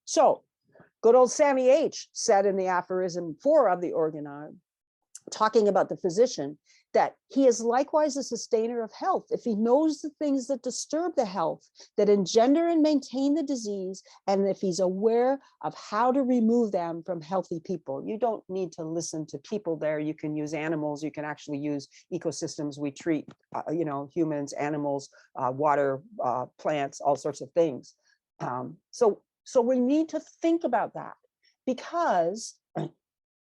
So good old Sammy H. said in the Aphorism 4 of the Organon, talking about the physician, that he is likewise a sustainer of health if he knows the things that disturb the health, that engender and maintain the disease, and if he's aware of how to remove them from healthy people. You don't need to listen to people there. You can use animals. You can actually use ecosystems. We treat, humans, animals, water, plants, all sorts of things. So we need to think about that, because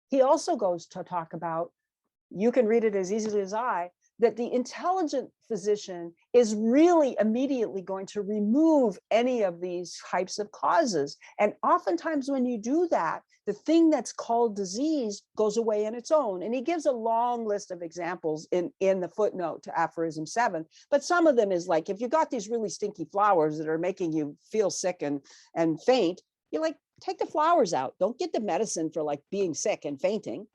he also goes to talk about, you can read it as easily as I, that the intelligent physician is really immediately going to remove any of these types of causes. And oftentimes when you do that, the thing that's called disease goes away on its own. And he gives a long list of examples in the footnote to Aphorism 7. But some of them is like, if you got these really stinky flowers that are making you feel sick and faint, you're like, take the flowers out. Don't get the medicine for like being sick and fainting.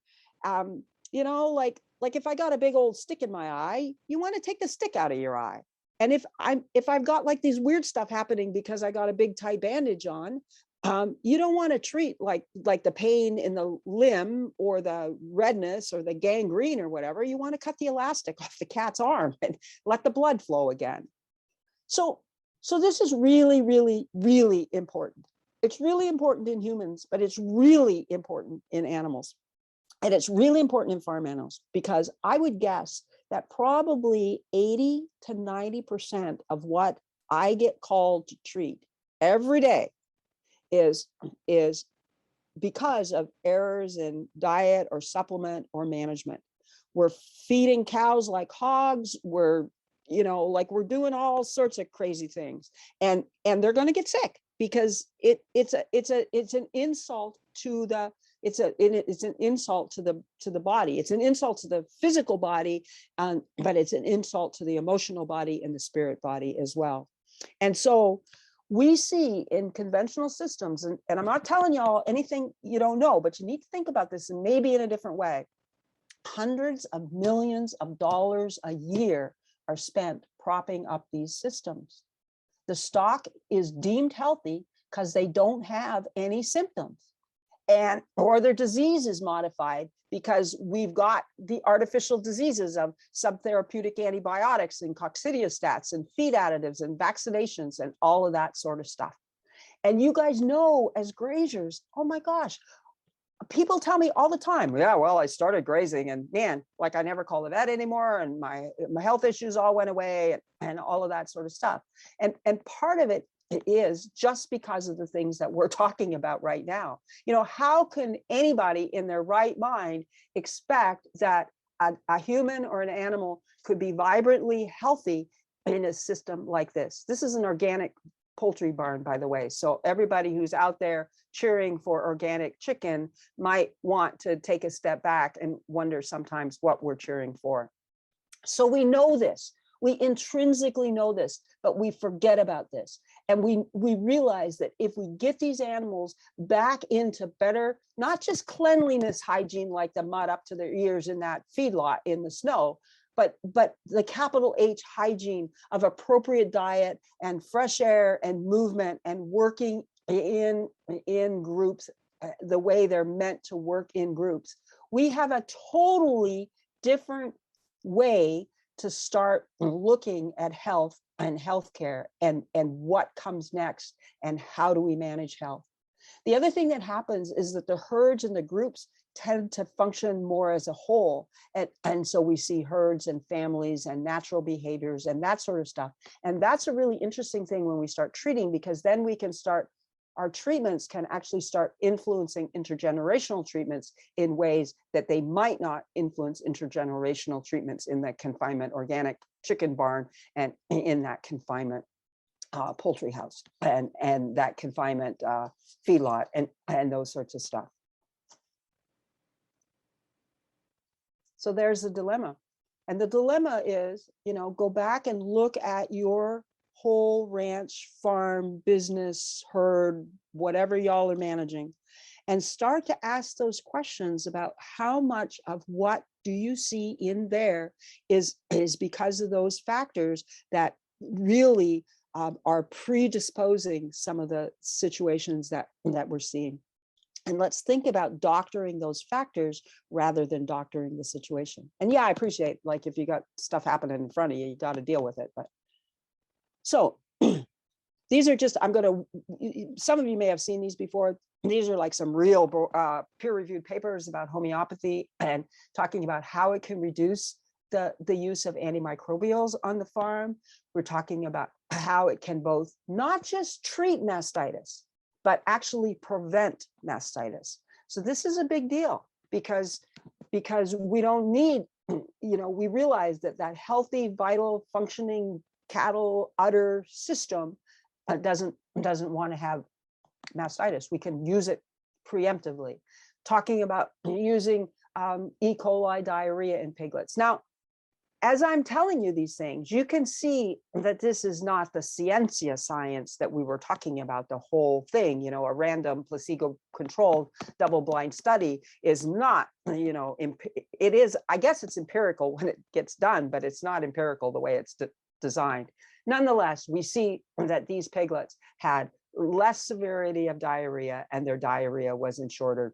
Like if I got a big old stick in my eye, you want to take the stick out of your eye. And if I've got like these weird stuff happening because I got a big tight bandage on, you don't want to treat like the pain in the limb or the redness or the gangrene or whatever. You want to cut the elastic off the cat's arm and let the blood flow again. So this is really, really, really important. It's really important in humans, but it's really important in animals. And it's really important in farm animals, because I would guess that probably 80 to 90% of what I get called to treat every day is because of errors in diet or supplement or management. We're feeding cows like hogs. We're doing all sorts of crazy things, and they're going to get sick, because it's an insult to the it's an insult to the body. It's an insult to the physical body, but it's an insult to the emotional body and the spirit body as well. And so we see in conventional systems, and I'm not telling y'all anything you don't know, but you need to think about this, and maybe in a different way. Hundreds of millions of dollars a year are spent propping up these systems. The stock is deemed healthy because they don't have any symptoms, or their disease is modified because we've got the artificial diseases of subtherapeutic antibiotics and coccidiostats and feed additives and vaccinations and all of that sort of stuff. And you guys know as graziers, oh my gosh, people tell me all the time, yeah, well, I started grazing and man, like I never call the vet anymore. And my health issues all went away and all of that sort of stuff. And part of it is just because of the things that we're talking about right now. You know, how can anybody in their right mind expect that a human or an animal could be vibrantly healthy in a system like this? This is an organic poultry barn, by the way. So everybody who's out there cheering for organic chicken might want to take a step back and wonder sometimes what we're cheering for. So we know this. We intrinsically know this, but we forget about this. And we realize that if we get these animals back into better, not just cleanliness hygiene, like the mud up to their ears in that feedlot in the snow, but the capital H hygiene of appropriate diet and fresh air and movement and working in groups the way they're meant to work in groups, we have a totally different way to start looking at health and healthcare and what comes next and how do we manage health. The other thing that happens is that the herds and the groups tend to function more as a whole. And so we see herds and families and natural behaviors and that sort of stuff. And that's a really interesting thing when we start treating, because then we can start, our treatments can actually start influencing intergenerational treatments in ways that they might not influence intergenerational treatments in the confinement organic chicken barn and in that confinement poultry house and that confinement feedlot and those sorts of stuff. So there's the dilemma. And the dilemma is, you know, go back and look at your whole ranch, farm, business, herd, whatever y'all are managing, and start to ask those questions about how much of what do you see in there is because of those factors that really are predisposing some of the situations that we're seeing. And let's think about doctoring those factors rather than doctoring the situation. And yeah, I appreciate, like, if you got stuff happening in front of you, you got to deal with it. But so these are just, some of you may have seen these before. These are like some real peer-reviewed papers about homeopathy and talking about how it can reduce the use of antimicrobials on the farm. We're talking about how it can both not just treat mastitis, but actually prevent mastitis. So this is a big deal because we don't need, you know, we realize that healthy, vital, functioning cattle udder system doesn't want to have mastitis. We can use it preemptively. Talking about using E. coli diarrhea in piglets. Now, as I'm telling you these things, you can see that this is not the ciencia science that we were talking about, the whole thing, you know, a random placebo-controlled double-blind study is not, you know, it is, I guess it's empirical when it gets done, but it's not empirical the way it's designed. Nonetheless, we see that these piglets had less severity of diarrhea and their diarrhea was in shorter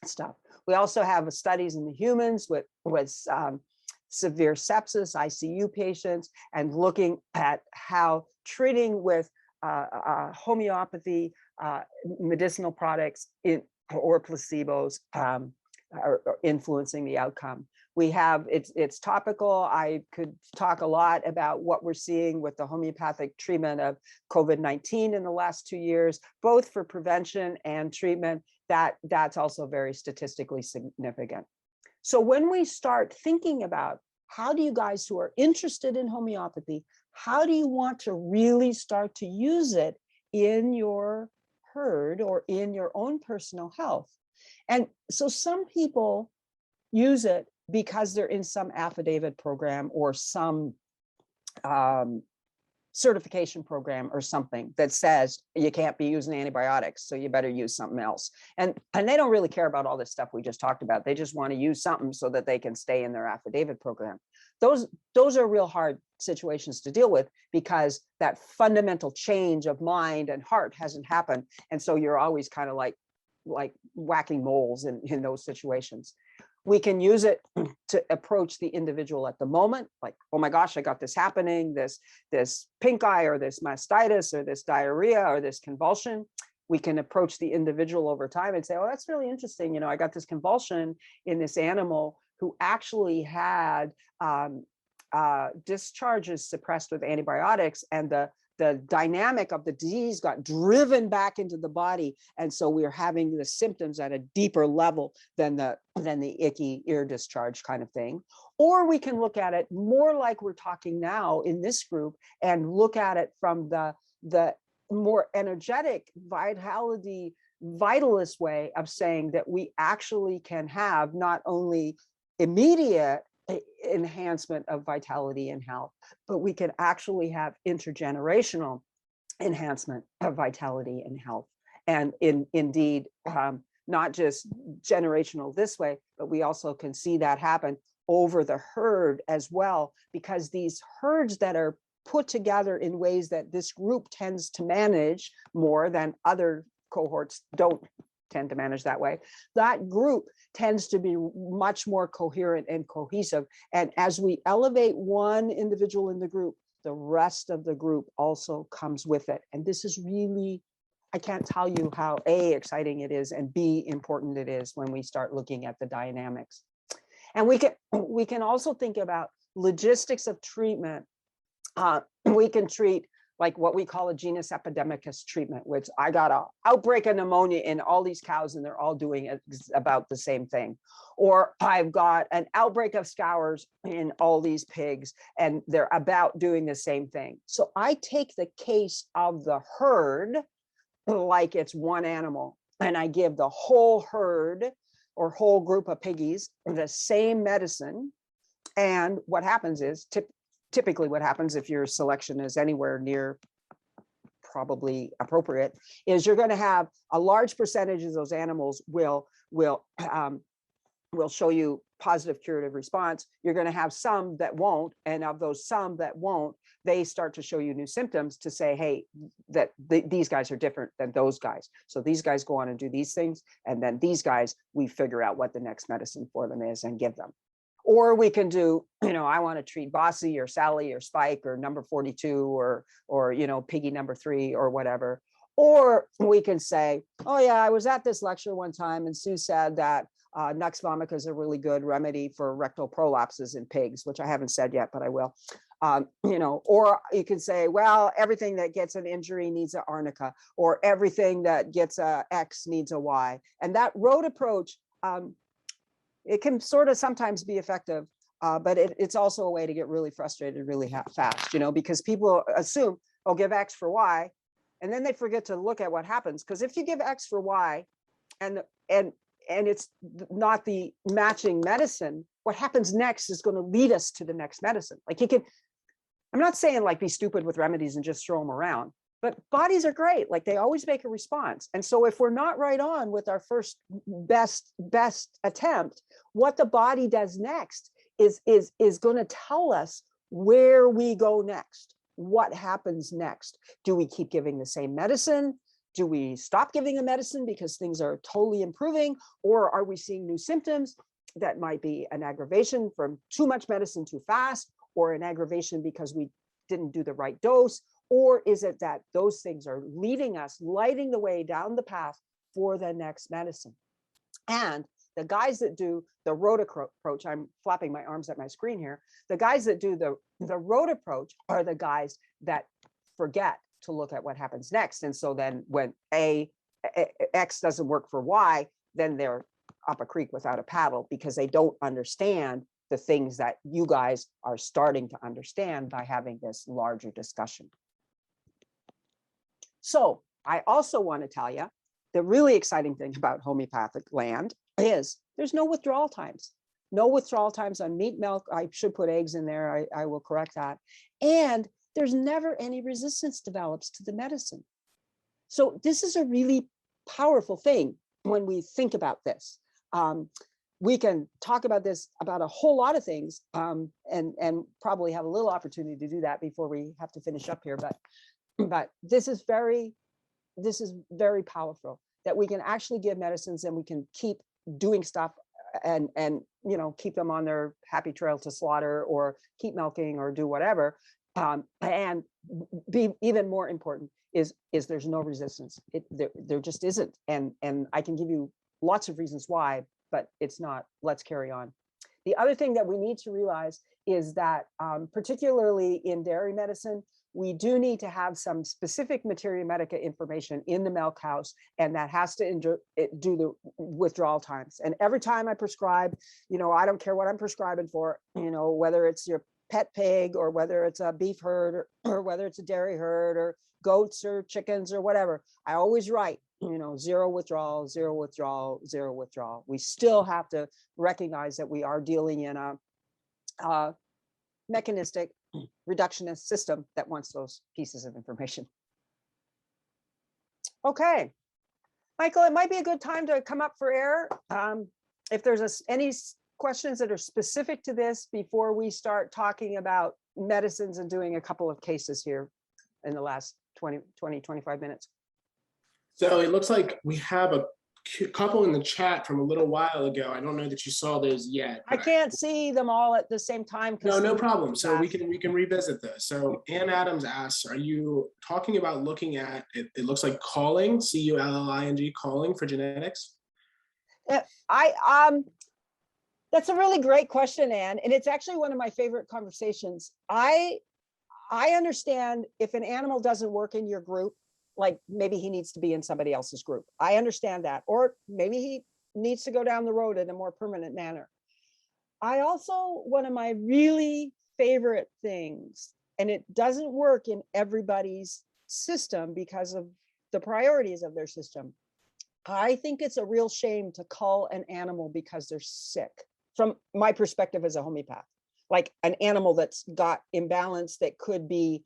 stuff. We also have studies in the humans with severe sepsis, ICU patients, and looking at how treating with homeopathy, medicinal products or placebos are influencing the outcome. We have, it's topical. I could talk a lot about what we're seeing with the homeopathic treatment of COVID-19 in the last 2 years, both for prevention and treatment. That's also very statistically significant. So when we start thinking about how do you guys who are interested in homeopathy, how do you want to really start to use it in your herd or in your own personal health? And so some people use it because they're in some affidavit program or some certification program or something that says you can't be using antibiotics, so you better use something else. And they don't really care about all this stuff we just talked about. They just want to use something so that they can stay in their affidavit program. Those are real hard situations to deal with because that fundamental change of mind and heart hasn't happened. And so you're always kind of like whacking moles in those situations. We can use it to approach the individual at the moment, like, oh my gosh, I got this happening, this pink eye, or this mastitis, or this diarrhea, or this convulsion. We can approach the individual over time and say, oh, that's really interesting. You know, I got this convulsion in this animal who actually had discharges suppressed with antibiotics, and the dynamic of the disease got driven back into the body. And so we're having the symptoms at a deeper level than the icky ear discharge kind of thing. Or we can look at it more like we're talking now in this group, and look at it from the more energetic vitalist way of saying that we actually can have not only immediate enhancement of vitality and health, but we can actually have intergenerational enhancement of vitality and health. And indeed, not just generational this way, but we also can see that happen over the herd as well, because these herds that are put together in ways that this group tends to manage more than other cohorts don't tend to manage that way, that group tends to be much more coherent and cohesive. And as we elevate one individual in the group, the rest of the group also comes with it. And this is really, I can't tell you how A, exciting it is, and B, important it is when we start looking at the dynamics. And we can also think about logistics of treatment. We can treat like what we call a genus epidemicus treatment, which I got an outbreak of pneumonia in all these cows and they're all doing about the same thing. Or I've got an outbreak of scours in all these pigs and they're about doing the same thing. So I take the case of the herd like it's one animal, and I give the whole herd or whole group of piggies the same medicine. And what happens is, typically what happens if your selection is anywhere near probably appropriate, is you're going to have a large percentage of those animals will show you positive curative response. You're going to have some that won't, and of those some that won't, they start to show you new symptoms to say, hey, these guys are different than those guys. So these guys go on and do these things, and then these guys, we figure out what the next medicine for them is and give them. Or we can do, I want to treat Bossy or Sally or Spike or number 42 or Piggy number 3 or whatever. Or we can say, oh yeah, I was at this lecture one time and Sue said that Nux vomica is a really good remedy for rectal prolapses in pigs, which I haven't said yet, but I will. Or you can say, well, everything that gets an injury needs an arnica, or everything that gets a X needs a Y. And that road approach, it can sort of sometimes be effective, but it's also a way to get really frustrated really fast, because people assume, oh, give X for Y, and then they forget to look at what happens. Because if you give X for Y and it's not the matching medicine, what happens next is going to lead us to the next medicine. Like I'm not saying like be stupid with remedies and just throw them around, but bodies are great. Like they always make a response. And so if we're not right on with our first best attempt, what the body does next is going to tell us where we go next. What happens next? Do we keep giving the same medicine? Do we stop giving the medicine because things are totally improving? Or are we seeing new symptoms that might be an aggravation from too much medicine too fast, or an aggravation because we didn't do the right dose? Or is it that those things are leading us, lighting the way down the path for the next medicine? And the guys that do the road approach, I'm flapping my arms at my screen here. The guys that do the road approach are the guys that forget to look at what happens next. And so then when X doesn't work for Y, then they're up a creek without a paddle, because they don't understand the things that you guys are starting to understand by having this larger discussion. So I also want to tell you, the really exciting thing about homeopathic land is there's no withdrawal times. No withdrawal times on meat, milk. I should put eggs in there. I will correct that. And there's never any resistance develops to the medicine. So this is a really powerful thing when we think about this. We can talk about this about a whole lot of things, and probably have a little opportunity to do that before we have to finish up here. But this is very powerful, that we can actually give medicines and we can keep doing stuff and keep them on their happy trail to slaughter, or keep milking, or do whatever. And be even more important is there's no resistance. There just isn't, and I can give you lots of reasons why, but it's not. Let's carry on. The other thing that we need to realize is that particularly in dairy medicine, we do need to have some specific materia medica information in the milk house, and that has to do the withdrawal times. And every time I prescribe, I don't care what I'm prescribing for, whether it's your pet pig, or whether it's a beef herd, or whether it's a dairy herd, or goats or chickens or whatever, I always write, 0 withdrawal, 0 withdrawal, 0 withdrawal. We still have to recognize that we are dealing in a mechanistic reductionist system that wants those pieces of information. Okay, Michael, it might be a good time to come up for air. If there's any questions that are specific to this before we start talking about medicines and doing a couple of cases here in the last 25 minutes. So it looks like we have a couple in the chat from a little while ago. I don't know that you saw those yet. I can't see them all at the same time. No problem. So we can revisit those. So Ann Adams asks, are you talking about looking at it? It looks like calling, CULLING, calling for genetics. That's a really great question, Ann, and it's actually one of my favorite conversations. I understand if an animal doesn't work in your group, like maybe he needs to be in somebody else's group. I understand that. Or maybe he needs to go down the road in a more permanent manner. I also, one of my really favorite things, and it doesn't work in everybody's system because of the priorities of their system. I think it's a real shame to cull an animal because they're sick, from my perspective as a homeopath. Like an animal that's got imbalance that could be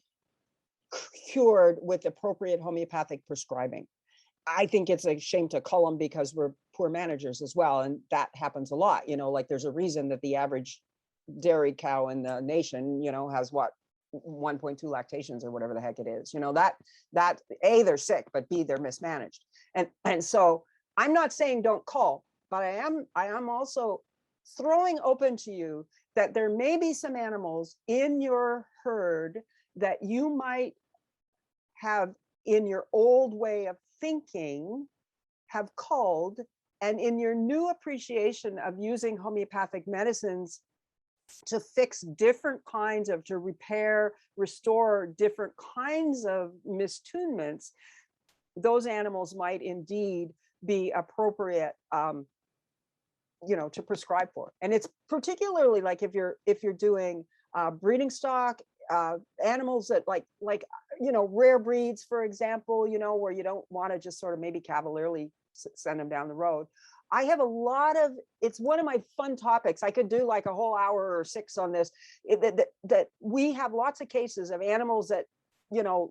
cured with appropriate homeopathic prescribing. I think it's a shame to cull them because we're poor managers as well. And that happens a lot, like there's a reason that the average dairy cow in the nation, has what, 1.2 lactations or whatever the heck it is, that A, they're sick, but B, they're mismanaged. And so I'm not saying don't cull, but I am also throwing open to you that there may be some animals in your herd that you might have, in your old way of thinking, have culled, and in your new appreciation of using homeopathic medicines to fix different kinds of, to repair, restore different kinds of mistoonments, those animals might indeed be appropriate to prescribe for. And it's particularly like if you're doing breeding stock, animals that like rare breeds, for example, where you don't want to just sort of maybe cavalierly send them down the road. I have a lot of, it's one of my fun topics. I could do like a whole hour or 6 on this, that we have lots of cases of animals that,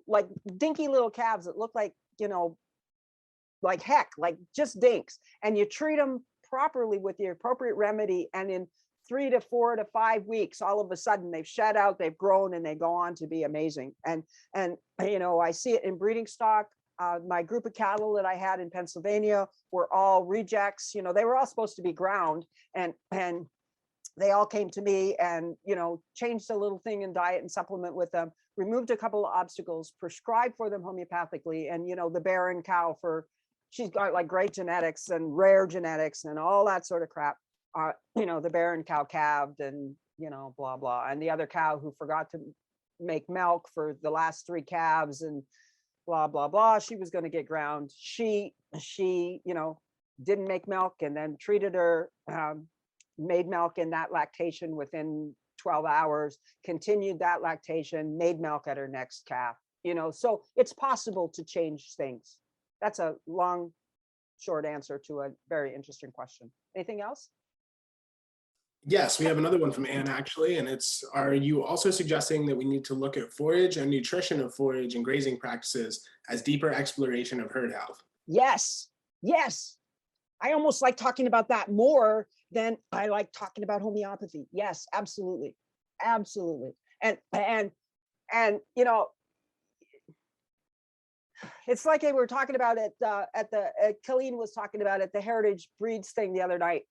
like dinky little calves that look like, like heck, like just dinks, and you treat them properly with the appropriate remedy, and in 3 to 4 to 5 weeks, all of a sudden they've shed out, they've grown, and they go on to be amazing. And I see it in breeding stock. My group of cattle that I had in Pennsylvania were all rejects. They were all supposed to be ground, and they all came to me and changed a little thing in diet and supplement with them, removed a couple of obstacles, prescribed for them homeopathically, and the barren cow, she's got like great genetics and rare genetics and all that sort of crap. The barren cow calved and, blah, blah. And the other cow who forgot to make milk for the last 3 calves and blah, blah, blah, she was going to get ground. She, didn't make milk, and then treated her, made milk in that lactation within 12 hours, continued that lactation, made milk at her next calf, so it's possible to change things. That's a long, short answer to a very interesting question. Anything else? Yes, we have another one from Anne, actually, and it's, are you also suggesting that we need to look at forage and nutrition of forage and grazing practices as deeper exploration of herd health? Yes, yes. I almost like talking about that more than I like talking about homeopathy. Yes, absolutely, absolutely. And it's like they were talking about it at Colleen was talking about at the heritage breeds thing the other night,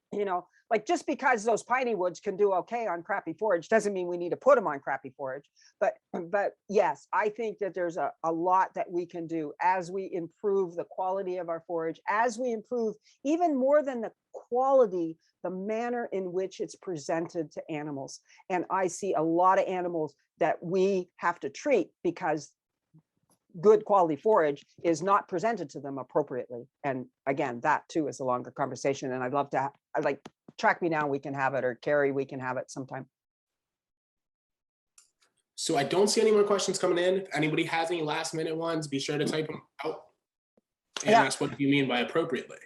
like just because those piney woods can do okay on crappy forage doesn't mean we need to put them on crappy forage. But yes, I think that there's a lot that we can do as we improve the quality of our forage, as we improve even more than the quality, the manner in which it's presented to animals. And I see a lot of animals that we have to treat because good quality forage is not presented to them appropriately. And again, that too is a longer conversation. And I'd love to, I'd like, track me down, we can have it, or Carrie, we can have it sometime. So I don't see any more questions coming in. If anybody has any last minute ones, be sure to type them out and ask what you mean by appropriately.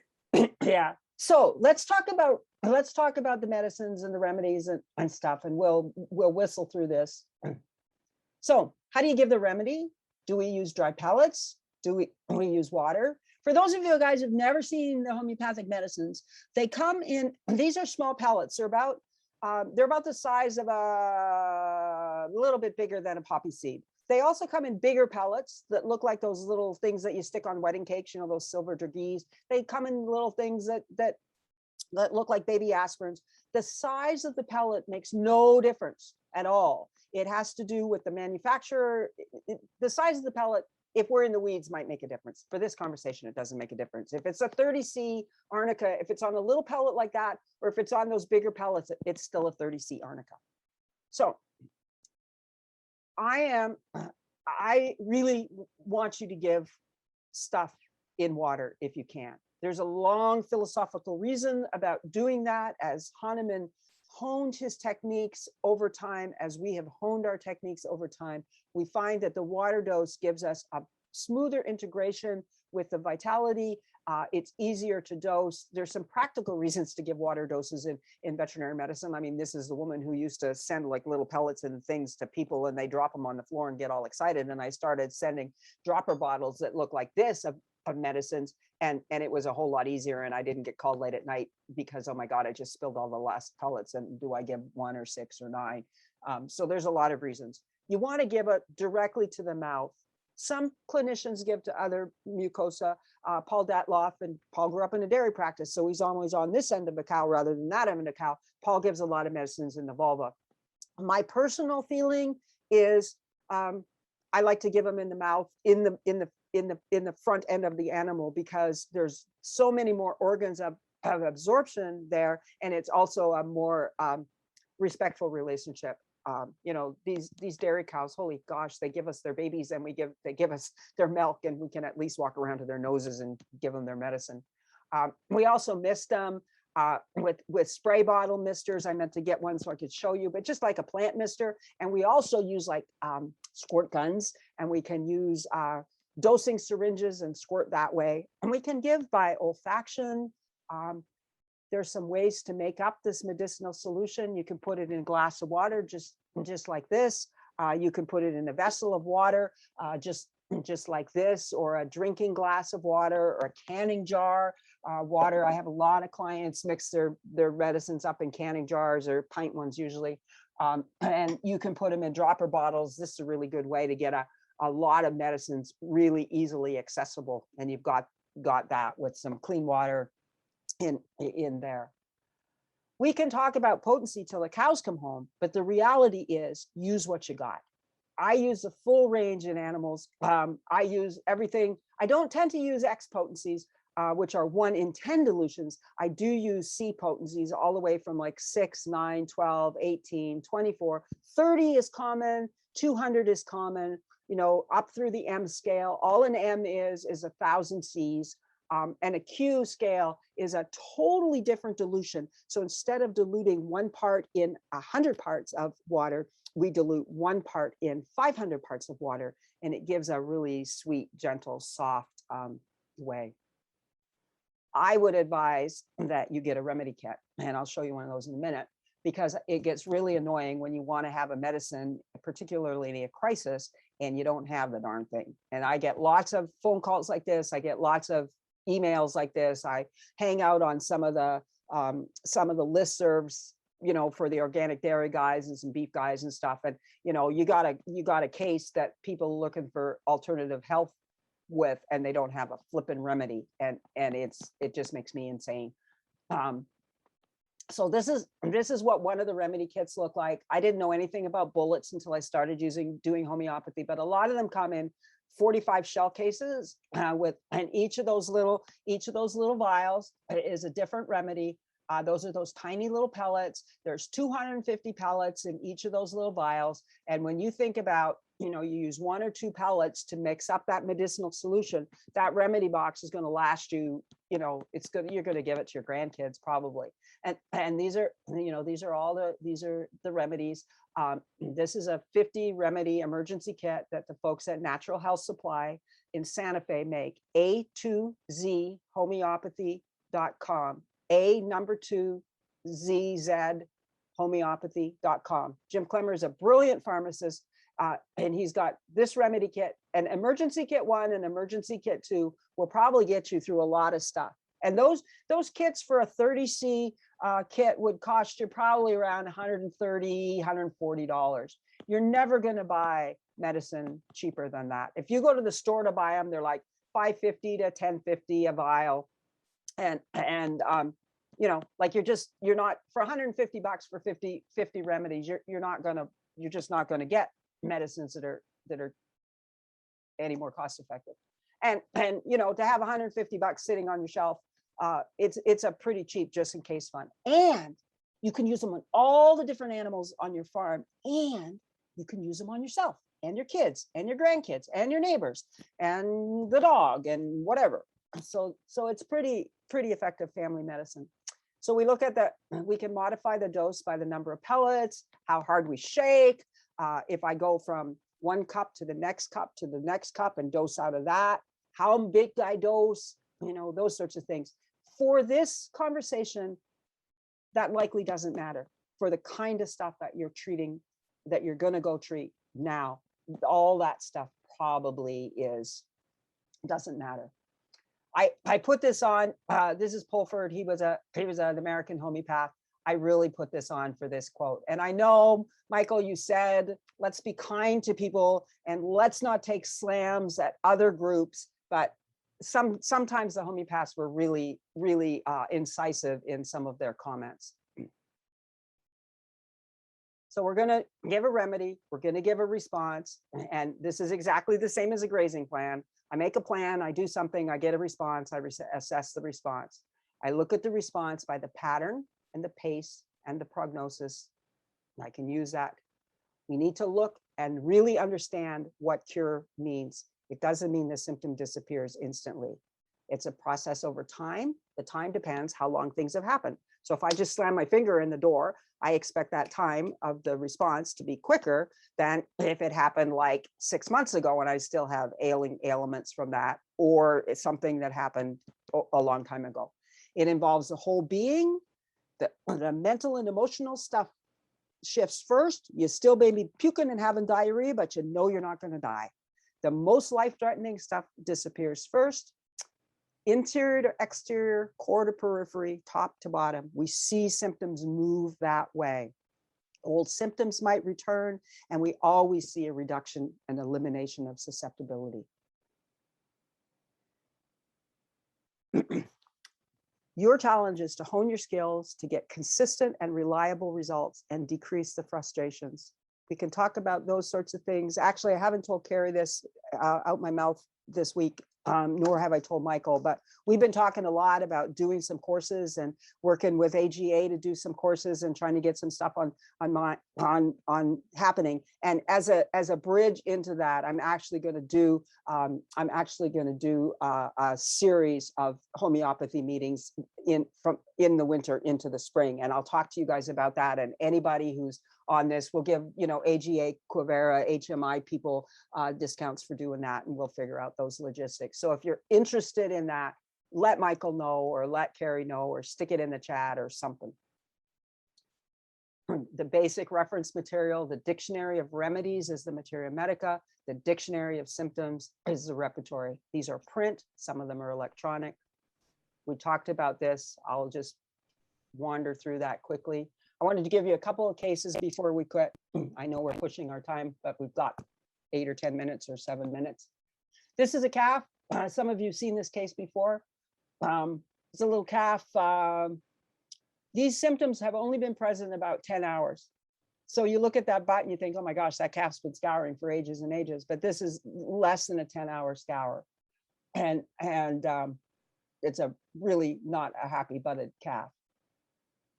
Yeah. So let's talk about the medicines and the remedies and stuff, and we'll whistle through this. So how do you give the remedy? Do we use dry pellets? Do we use water? For those of you guys who've never seen the homeopathic medicines, they come in, these are small pellets. They're about the size of a little bit bigger than a poppy seed. They also come in bigger pellets that look like those little things that you stick on wedding cakes, you know, those silver dragees. They come in little things that look like baby aspirins. The size of the pellet makes no difference at all. It has to do with the manufacturer. The size of the pellet, if we're in the weeds, might make a difference. For this conversation, it doesn't make a difference. If it's a 30C arnica, if it's on a little pellet like that, or if it's on those bigger pellets, it's still a 30C arnica. So I really want you to give stuff in water if you can. There's a long philosophical reason about doing that, as Hahnemann honed his techniques over time, as we have honed our techniques over time. We find that the water dose gives us a smoother integration with the vitality. It's easier to dose. There's some practical reasons to give water doses in veterinary medicine. I mean, this is the woman who used to send like little pellets and things to people, and they drop them on the floor and get all excited. And I started sending dropper bottles that look like this of medicines, and it was a whole lot easier, and I didn't get called late at night because, oh my God, I just spilled all the last pellets, and do I give 1 or 6 or 9? So there's a lot of reasons. You want to give it directly to the mouth. Some clinicians give to other mucosa. Paul Datloff, and Paul grew up in a dairy practice, so he's always on this end of the cow rather than that end of the cow. Paul gives a lot of medicines in the vulva. My personal feeling is I like to give them in the mouth, in the front end of the animal, because there's so many more organs of absorption there, and it's also a more respectful relationship. You know, these dairy cows, holy gosh, they give us their babies, and they give us their milk, and we can at least walk around to their noses and give them their medicine. We also mist them with spray bottle misters. I meant to get one so I could show you, but just like a plant mister. And we also use like squirt guns, and we can use dosing syringes and squirt that way. And we can give by olfaction. There's some ways to make up this medicinal solution. You can put it in a glass of water, just like this. You can put it in a vessel of water, just like this, or a drinking glass of water, or a canning jar water. I have a lot of clients mix their medicines up in canning jars, or pint ones usually. And you can put them in dropper bottles. This is a really good way to get a lot of medicines really easily accessible. And you've got that with some clean water in there. We can talk about potency till the cows come home, but the reality is use what you got. I use the full range in animals. I use everything. I don't tend to use X potencies, which are 1 in 10 dilutions. I do use C potencies all the way from like 6, 9, 12, 18, 24, 30 is common, 200 is common, you know, up through the M scale. All an M is 1,000 Cs. And a Q scale is a totally different dilution. So instead of diluting 1 part in 100 parts of water, we dilute 1 part in 500 parts of water, and it gives a really sweet, gentle, soft way. I would advise that you get a remedy kit, and I'll show you one of those in a minute, because it gets really annoying when you want to have a medicine, particularly in a crisis, and you don't have the darn thing. And I get lots of phone calls like this. I get lots of emails like this. I hang out on some of the listservs, you know, for the organic dairy guys and some beef guys and stuff. And, you know, you got a case that people are looking for alternative health with, and they don't have a flipping remedy. And it just makes me insane. So this is what one of the remedy kits look like. I didn't know anything about bullets until I started doing homeopathy, but a lot of them come in 45 shell cases and each of those little vials is a different remedy. Those are those tiny little pellets. There's 250 pellets in each of those little vials. And when you think about, you use 1 or 2 pellets to mix up that medicinal solution, that remedy box is going to last you, you're going to give it to your grandkids probably. And these are the remedies. This is a 50 remedy emergency kit that the folks at Natural Health Supply in Santa Fe make. A2Z homeopathy.com. A2ZZ homeopathy.com. Jim Clemmer is a brilliant pharmacist, and he's got this remedy kit. An emergency kit 1 and emergency kit 2 will probably get you through a lot of stuff. And those kits for a 30C kit would cost you probably around $130, $140. You're never going to buy medicine cheaper than that. If you go to the store to buy them, they're like $5.50 to $10.50 a vial. And like you're not for $150 for 50 remedies, you're just not gonna get medicines that are any more cost effective. And to have $150 sitting on your shelf, it's a pretty cheap just in case fund. And you can use them on all the different animals on your farm, and you can use them on yourself and your kids and your grandkids and your neighbors and the dog and whatever. So it's pretty effective family medicine. So we look at that, we can modify the dose by the number of pellets, how hard we shake. If I go from 1 cup to the next cup to the next cup and dose out of that, how big I dose, those sorts of things. For this conversation, that likely doesn't matter. For the kind of stuff that you're treating, that you're going to go treat now, all that stuff probably doesn't matter. I put this on, this is Pulford. He was an American homeopath. I really put this on for this quote. And I know, Michael, you said, let's be kind to people and let's not take slams at other groups, but sometimes the homeopaths were really, really incisive in some of their comments. So we're going to give a remedy, we're going to give a response, and this is exactly the same as a grazing plan. I make a plan, I do something, I get a response, I assess the response. I look at the response by the pattern and the pace and the prognosis. I can use that. We need to look and really understand what cure means. It doesn't mean the symptom disappears instantly. It's a process over time. The time depends how long things have happened. So if I just slam my finger in the door, I expect that time of the response to be quicker than if it happened like 6 months ago and I still have ailments from that, or it's something that happened a long time ago. It involves the whole being. The mental and emotional stuff shifts first. You still may be puking and having diarrhea, but you're not going to die. The most life-threatening stuff disappears first. Interior to exterior, core to periphery, top to bottom. We see symptoms move that way. Old symptoms might return, and we always see a reduction and elimination of susceptibility. Your challenge is to hone your skills to get consistent and reliable results and decrease the frustrations. We can talk about those sorts of things. Actually, I haven't told Carrie this out my mouth this week, nor have I told Michael, but we've been talking a lot about doing some courses and working with AGA to do some courses and trying to get some stuff on happening. And as a bridge into that, I'm actually going to do a series of homeopathy meetings in the winter into the spring, and I'll talk to you guys about that. And anybody who's on this, we'll give AGA, Quivera, HMI people discounts for doing that, and we'll figure out those logistics. So if you're interested in that, let Michael know or let Carrie know or stick it in the chat or something. The basic reference material, the dictionary of remedies is the Materia Medica. The dictionary of symptoms is the repertory. These are print, some of them are electronic. We talked about this. I'll just wander through that quickly. I wanted to give you a couple of cases before we quit. I know we're pushing our time, but we've got 8 or 10 minutes or 7 minutes. This is a calf. Some of you have seen this case before. It's a little calf. these symptoms have only been present about 10 hours. So you look at that butt and you think, oh my gosh, that calf's been scouring for ages and ages, but this is less than a 10-hour scour. And it's a really not a happy butted calf.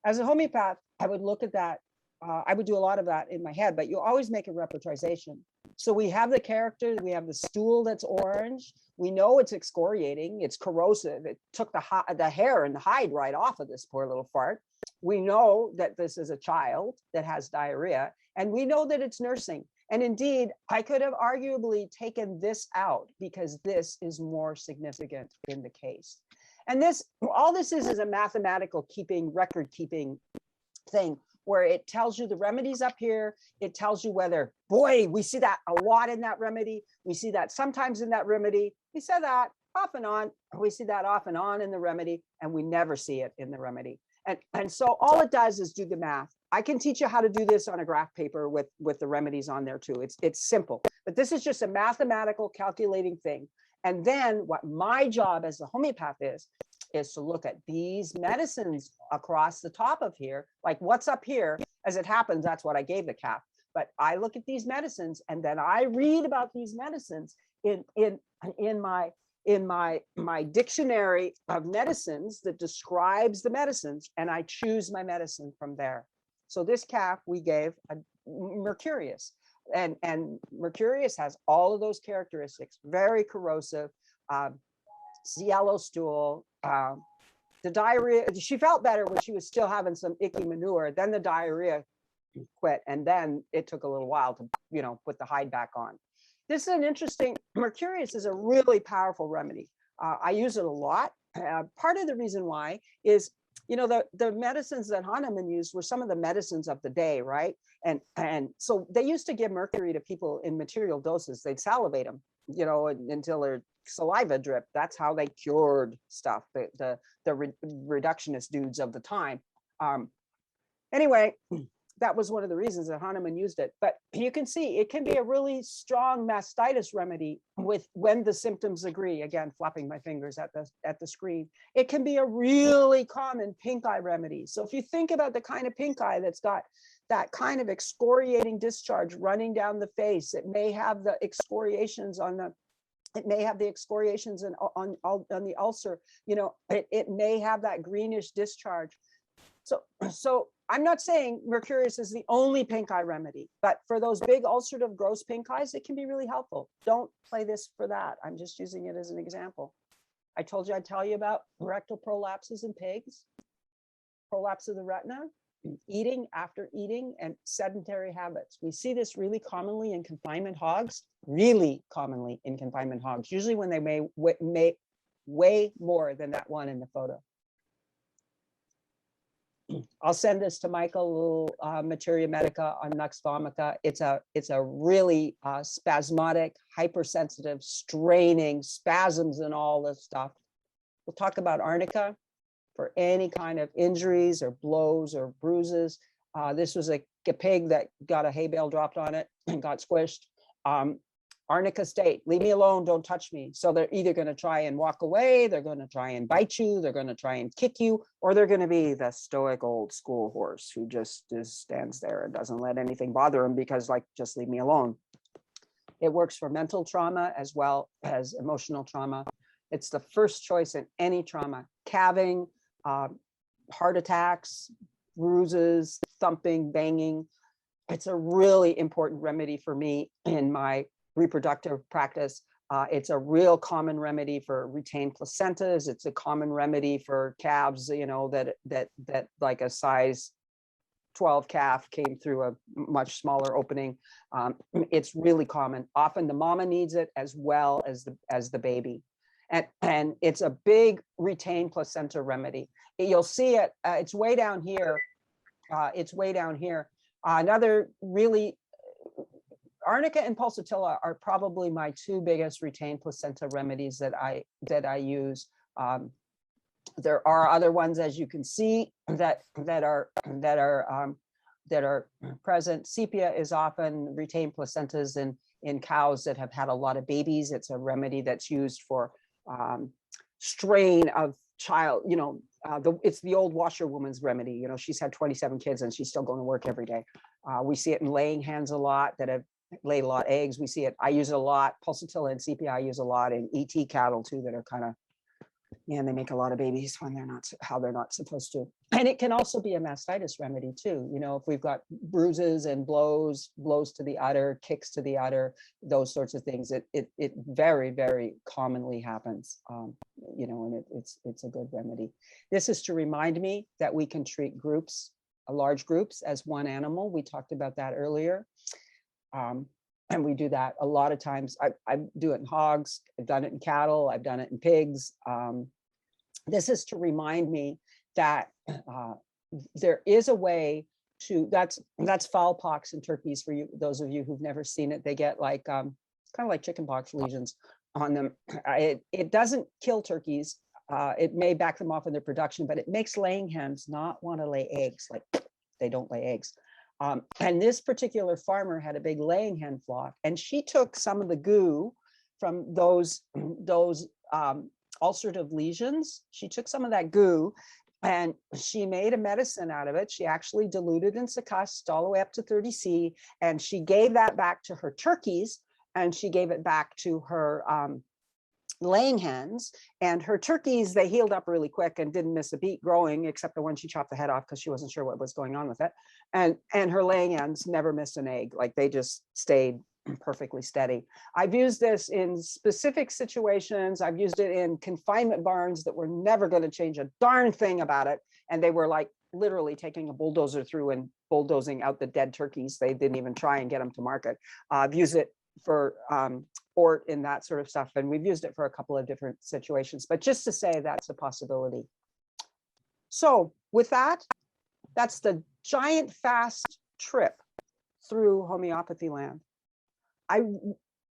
As a homeopath, I would look at that. I would do a lot of that in my head, but you always make a repertorization. So we have the character, we have the stool that's orange. We know it's excoriating, it's corrosive. It took the hair and the hide right off of this poor little fart. We know that this is a child that has diarrhea, and we know that it's nursing. And indeed, I could have arguably taken this out because this is more significant in the case. And this, all this is a mathematical record keeping thing, where it tells you the remedies up here. It tells you whether, boy, we see that a lot in that remedy. We see that sometimes in that remedy. We say that off and on. We see that off and on in the remedy, and we never see it in the remedy. And so all it does is do the math. I can teach you how to do this on a graph paper with the remedies on there too. It's simple, but this is just a mathematical calculating thing. And then what my job as a homeopath is to look at these medicines across the top of here, like what's up here. As it happens, that's what I gave the calf. But I look at these medicines, and then I read about these medicines in my dictionary of medicines that describes the medicines, and I choose my medicine from there. So this calf we gave a Mercurius, and Mercurius has all of those characteristics: very corrosive, yellow stool. The diarrhea, she felt better when she was still having some icky manure. Then the diarrhea quit, and then it took a little while to, put the hide back on. This is an interesting, Mercurius is a really powerful remedy. I use it a lot. Part of the reason why is, the medicines that Hahnemann used were some of the medicines of the day, right? And so they used to give mercury to people in material doses. They'd salivate them, until their saliva dripped. That's how they cured stuff, the reductionist dudes of the time. Anyway, that was one of the reasons that Hahnemann used it. But you can see it can be a really strong mastitis remedy when the symptoms agree. Again, flapping my fingers at the screen. It can be a really common pink eye remedy. So if you think about the kind of pink eye that's got that kind of excoriating discharge running down the face, it may have the excoriations on the the ulcer, it may have that greenish discharge. So I'm not saying Mercurius is the only pink eye remedy, but for those big ulcerative gross pink eyes, it can be really helpful. Don't play this for that. I'm just using it as an example. I told you I'd tell you about rectal prolapses in pigs, prolapse of the retina, eating after eating, and sedentary habits. We see this really commonly in confinement hogs, usually when they may weigh more than that one in the photo. I'll send this to Michael, Materia Medica on Nux vomica. It's a really spasmodic, hypersensitive, straining, spasms and all this stuff. We'll talk about arnica for any kind of injuries or blows or bruises. This was a pig that got a hay bale dropped on it and got squished. Arnica state, leave me alone, don't touch me. So they're either going to try and walk away, they're going to try and bite you, they're going to try and kick you, or they're going to be the stoic old school horse who just stands there and doesn't let anything bother him because, just leave me alone. It works for mental trauma as well as emotional trauma. It's the first choice in any trauma: calving, heart attacks, bruises, thumping, banging. It's a really important remedy for me in my reproductive practice. It's a real common remedy for retained placentas. It's a common remedy for calves, that like a size 12 calf came through a much smaller opening. It's really common. Often the mama needs it as well as the baby. And it's a big retained placenta remedy. You'll see it, it's way down here. Another really, arnica and pulsatilla are probably my two biggest retained placenta remedies that I use. There are other ones, as you can see, that are present. Sepia is often retained placentas in cows that have had a lot of babies. It's a remedy that's used for strain of child, it's the old washerwoman's remedy. She's had 27 kids and she's still going to work every day. We see it in laying hens a lot that have laid a lot of eggs. We see it, I use it a lot, pulsatilla and CPI I use a lot in ET cattle too, that are kind of, man, they make a lot of babies when they're not supposed to. And it can also be a mastitis remedy too. If we've got bruises and blows to the udder, kicks to the udder, those sorts of things, it very, very commonly happens. And it's a good remedy. This is to remind me that we can treat groups, large groups, as one animal. We talked about that earlier. And we do that a lot of times. I do it in hogs, I've done it in cattle, I've done it in pigs. This is to remind me that there is a way to, that's fowl pox in turkeys for you, those of you who've never seen it. They get like, kind of like chicken pox lesions on them. It doesn't kill turkeys. It may back them off in their production, but it makes laying hens not want to lay eggs. Like they don't lay eggs. And this particular farmer had a big laying hen flock, and she took some of the goo from those ulcerative lesions. She took some of that goo and she made a medicine out of it. She actually diluted and succussed all the way up to 30C, and she gave that back to her turkeys, and she gave it back to her laying hens. And her turkeys, they healed up really quick and didn't miss a beat growing, except the one she chopped the head off because she wasn't sure what was going on with it. And her laying hens never missed an egg. Like they just stayed perfectly steady. I've used this in specific situations. I've used it in confinement barns that were never going to change a darn thing about it. And they were like literally taking a bulldozer through and bulldozing out the dead turkeys. They didn't even try and get them to market. I've used it for ort and that sort of stuff. And we've used it for a couple of different situations, but just to say that's a possibility. So with that, that's the giant fast trip through homeopathy land. I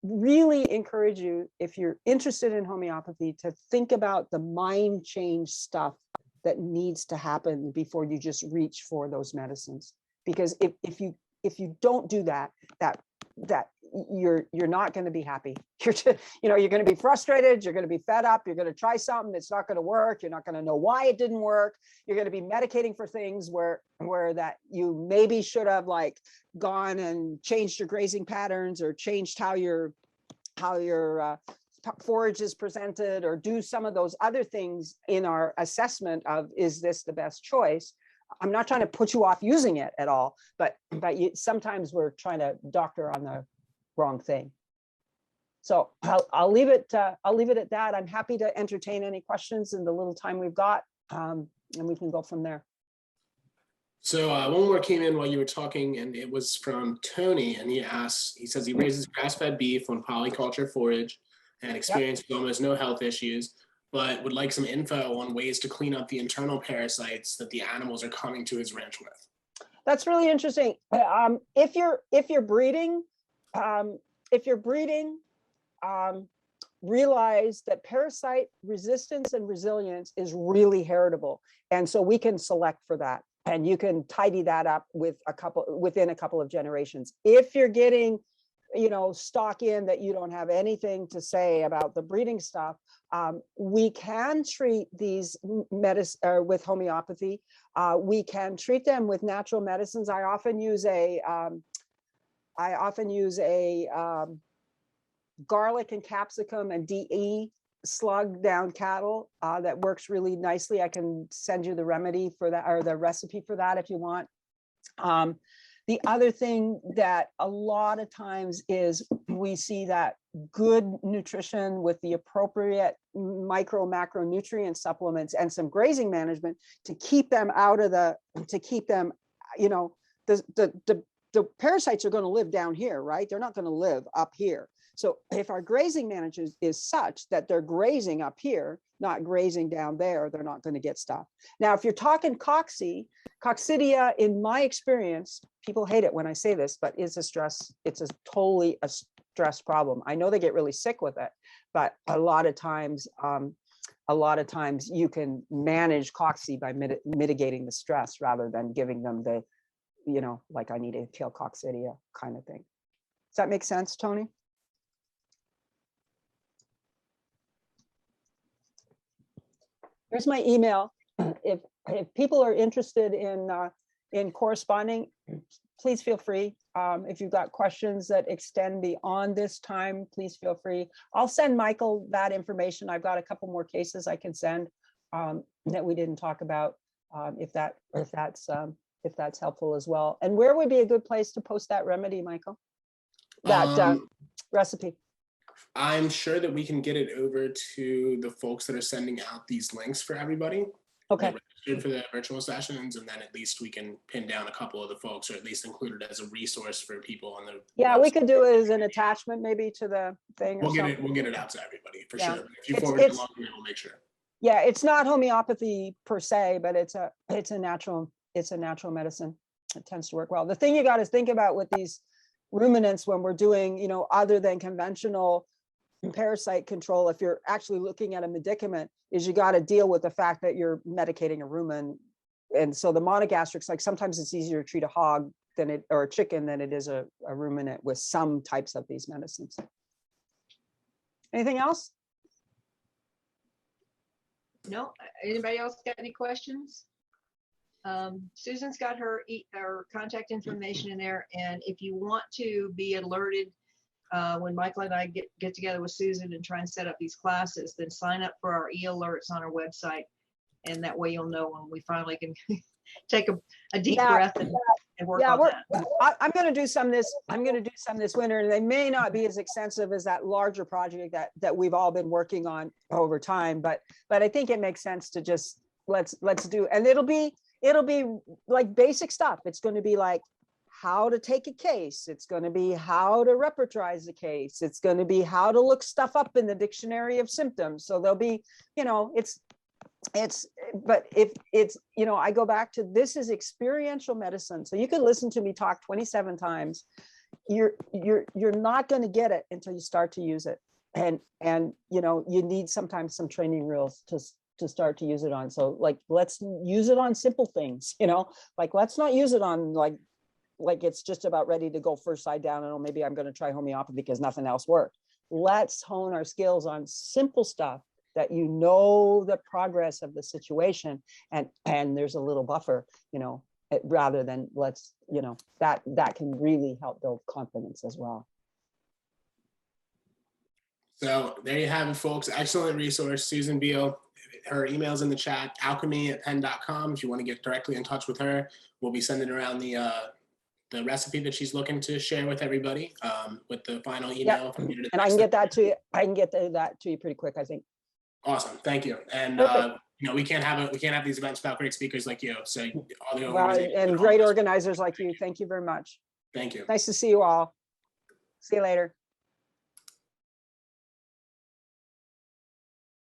really encourage you, if you're interested in homeopathy, to think about the mind change stuff that needs to happen before you just reach for those medicines. Because if you don't do that you're not going to be happy. You're just, you're going to be frustrated. You're going to be fed up. You're going to try something. It's not going to work. You're not going to know why it didn't work. You're going to be medicating for things where that you maybe should have like gone and changed your grazing patterns or changed how your forage is presented, or do some of those other things in our assessment of, is this the best choice? I'm not trying to put you off using it at all, but sometimes we're trying to doctor on the wrong thing. So I'll leave it at that. I'm happy to entertain any questions in the little time we've got, and we can go from there. So one more came in while you were talking, and it was from Tony, and he says he raises grass-fed beef on polyculture forage and experiences almost no health issues, but would like some info on ways to clean up the internal parasites that the animals are coming to his ranch with. That's really interesting. If you're breeding, realize that parasite resistance and resilience is really heritable, and so we can select for that, and you can tidy that up within a couple of generations. If you're getting stock in that you don't have anything to say about the breeding stuff, we can treat these with homeopathy. We can treat them with natural medicines. I often use a garlic and capsicum and DE slug down cattle that works really nicely. I can send you the remedy for that, or the recipe for that, if you want. The other thing that a lot of times is we see that good nutrition with the appropriate micro macronutrient supplements and some grazing management to keep them the parasites are going to live down here, right? They're not going to live up here. So if our grazing management is such that they're grazing up here, not grazing down there, they're not going to get stuff. Now, if you're talking coccidia, in my experience, people hate it when I say this, but it's totally a stress problem. I know they get really sick with it, but a lot of times you can manage cocci by mitigating the stress rather than giving them the, like I need to kill coccidia kind of thing. Does that make sense, Tony? Here's my email. If people are interested in corresponding, please feel free. If you've got questions that extend beyond this time, please feel free. I'll send Michael that information. I've got a couple more cases I can send that we didn't talk about, if that's helpful as well. And where would be a good place to post that remedy, Michael? That recipe. I'm sure that we can get it over to the folks that are sending out these links for everybody. Okay. For the virtual sessions, and then at least we can pin down a couple of the folks, or at least include it as a resource for people on the Yeah, website. we could do it as an attachment maybe to the thing. We'll get it out to everybody for sure. If you It's- forward it it's- along, we'll make sure. Yeah, it's not homeopathy per se, but it's a natural medicine. It tends to work well. The thing you got to think about with these ruminants when we're doing, you know, other than conventional parasite control, if you're actually looking at a medicament, is you got to deal with the fact that you're medicating a rumen. And so the monogastrics, like sometimes it's easier to treat a hog or a chicken than it is a ruminant with some types of these medicines. Anything else? No, anybody else got any questions? Susan's got her contact information in there, and if you want to be alerted when Michael and I get together with Susan and try and set up these classes, then sign up for our e-alerts on our website, and that way you'll know when we finally can take a deep breath and work on that. I'm going to do some this. I'm going to do some this winter, and they may not be as extensive as that larger project that we've all been working on over time. But I think it makes sense to just let's do, and it'll be like basic stuff. It's going to be like how to take a case. It's going to be how to repertorize the case. It's going to be how to look stuff up in the dictionary of symptoms. So there'll be, you know, but if it's, you know, I go back to, this is experiential medicine. So you can listen to me talk 27 times. You're not going to get it until you start to use it. And, you know, you need sometimes some training reels to start to use it on. So like, let's use it on simple things, you know, like, let's not use it on like it's just about ready to go first side down. And maybe I'm going to try homeopathy because nothing else worked. Let's hone our skills on simple stuff that you know the progress of the situation, and there's a little buffer, you know, rather than let's, you know, that can really help build confidence as well. So there you have it, folks. Excellent resource, Susan Beal. Her email's in the chat, alchemy@penn.com. If you want to get directly in touch with her, we'll be sending around the recipe that she's looking to share with everybody with the final email. Yep. And I can get that to you. I can get that to you pretty quick, I think. Awesome, thank you. And you know, we can't have these events without great speakers like you. So all the and great organizers like you. Thank you very much. Thank you. Nice to see you all. See you later.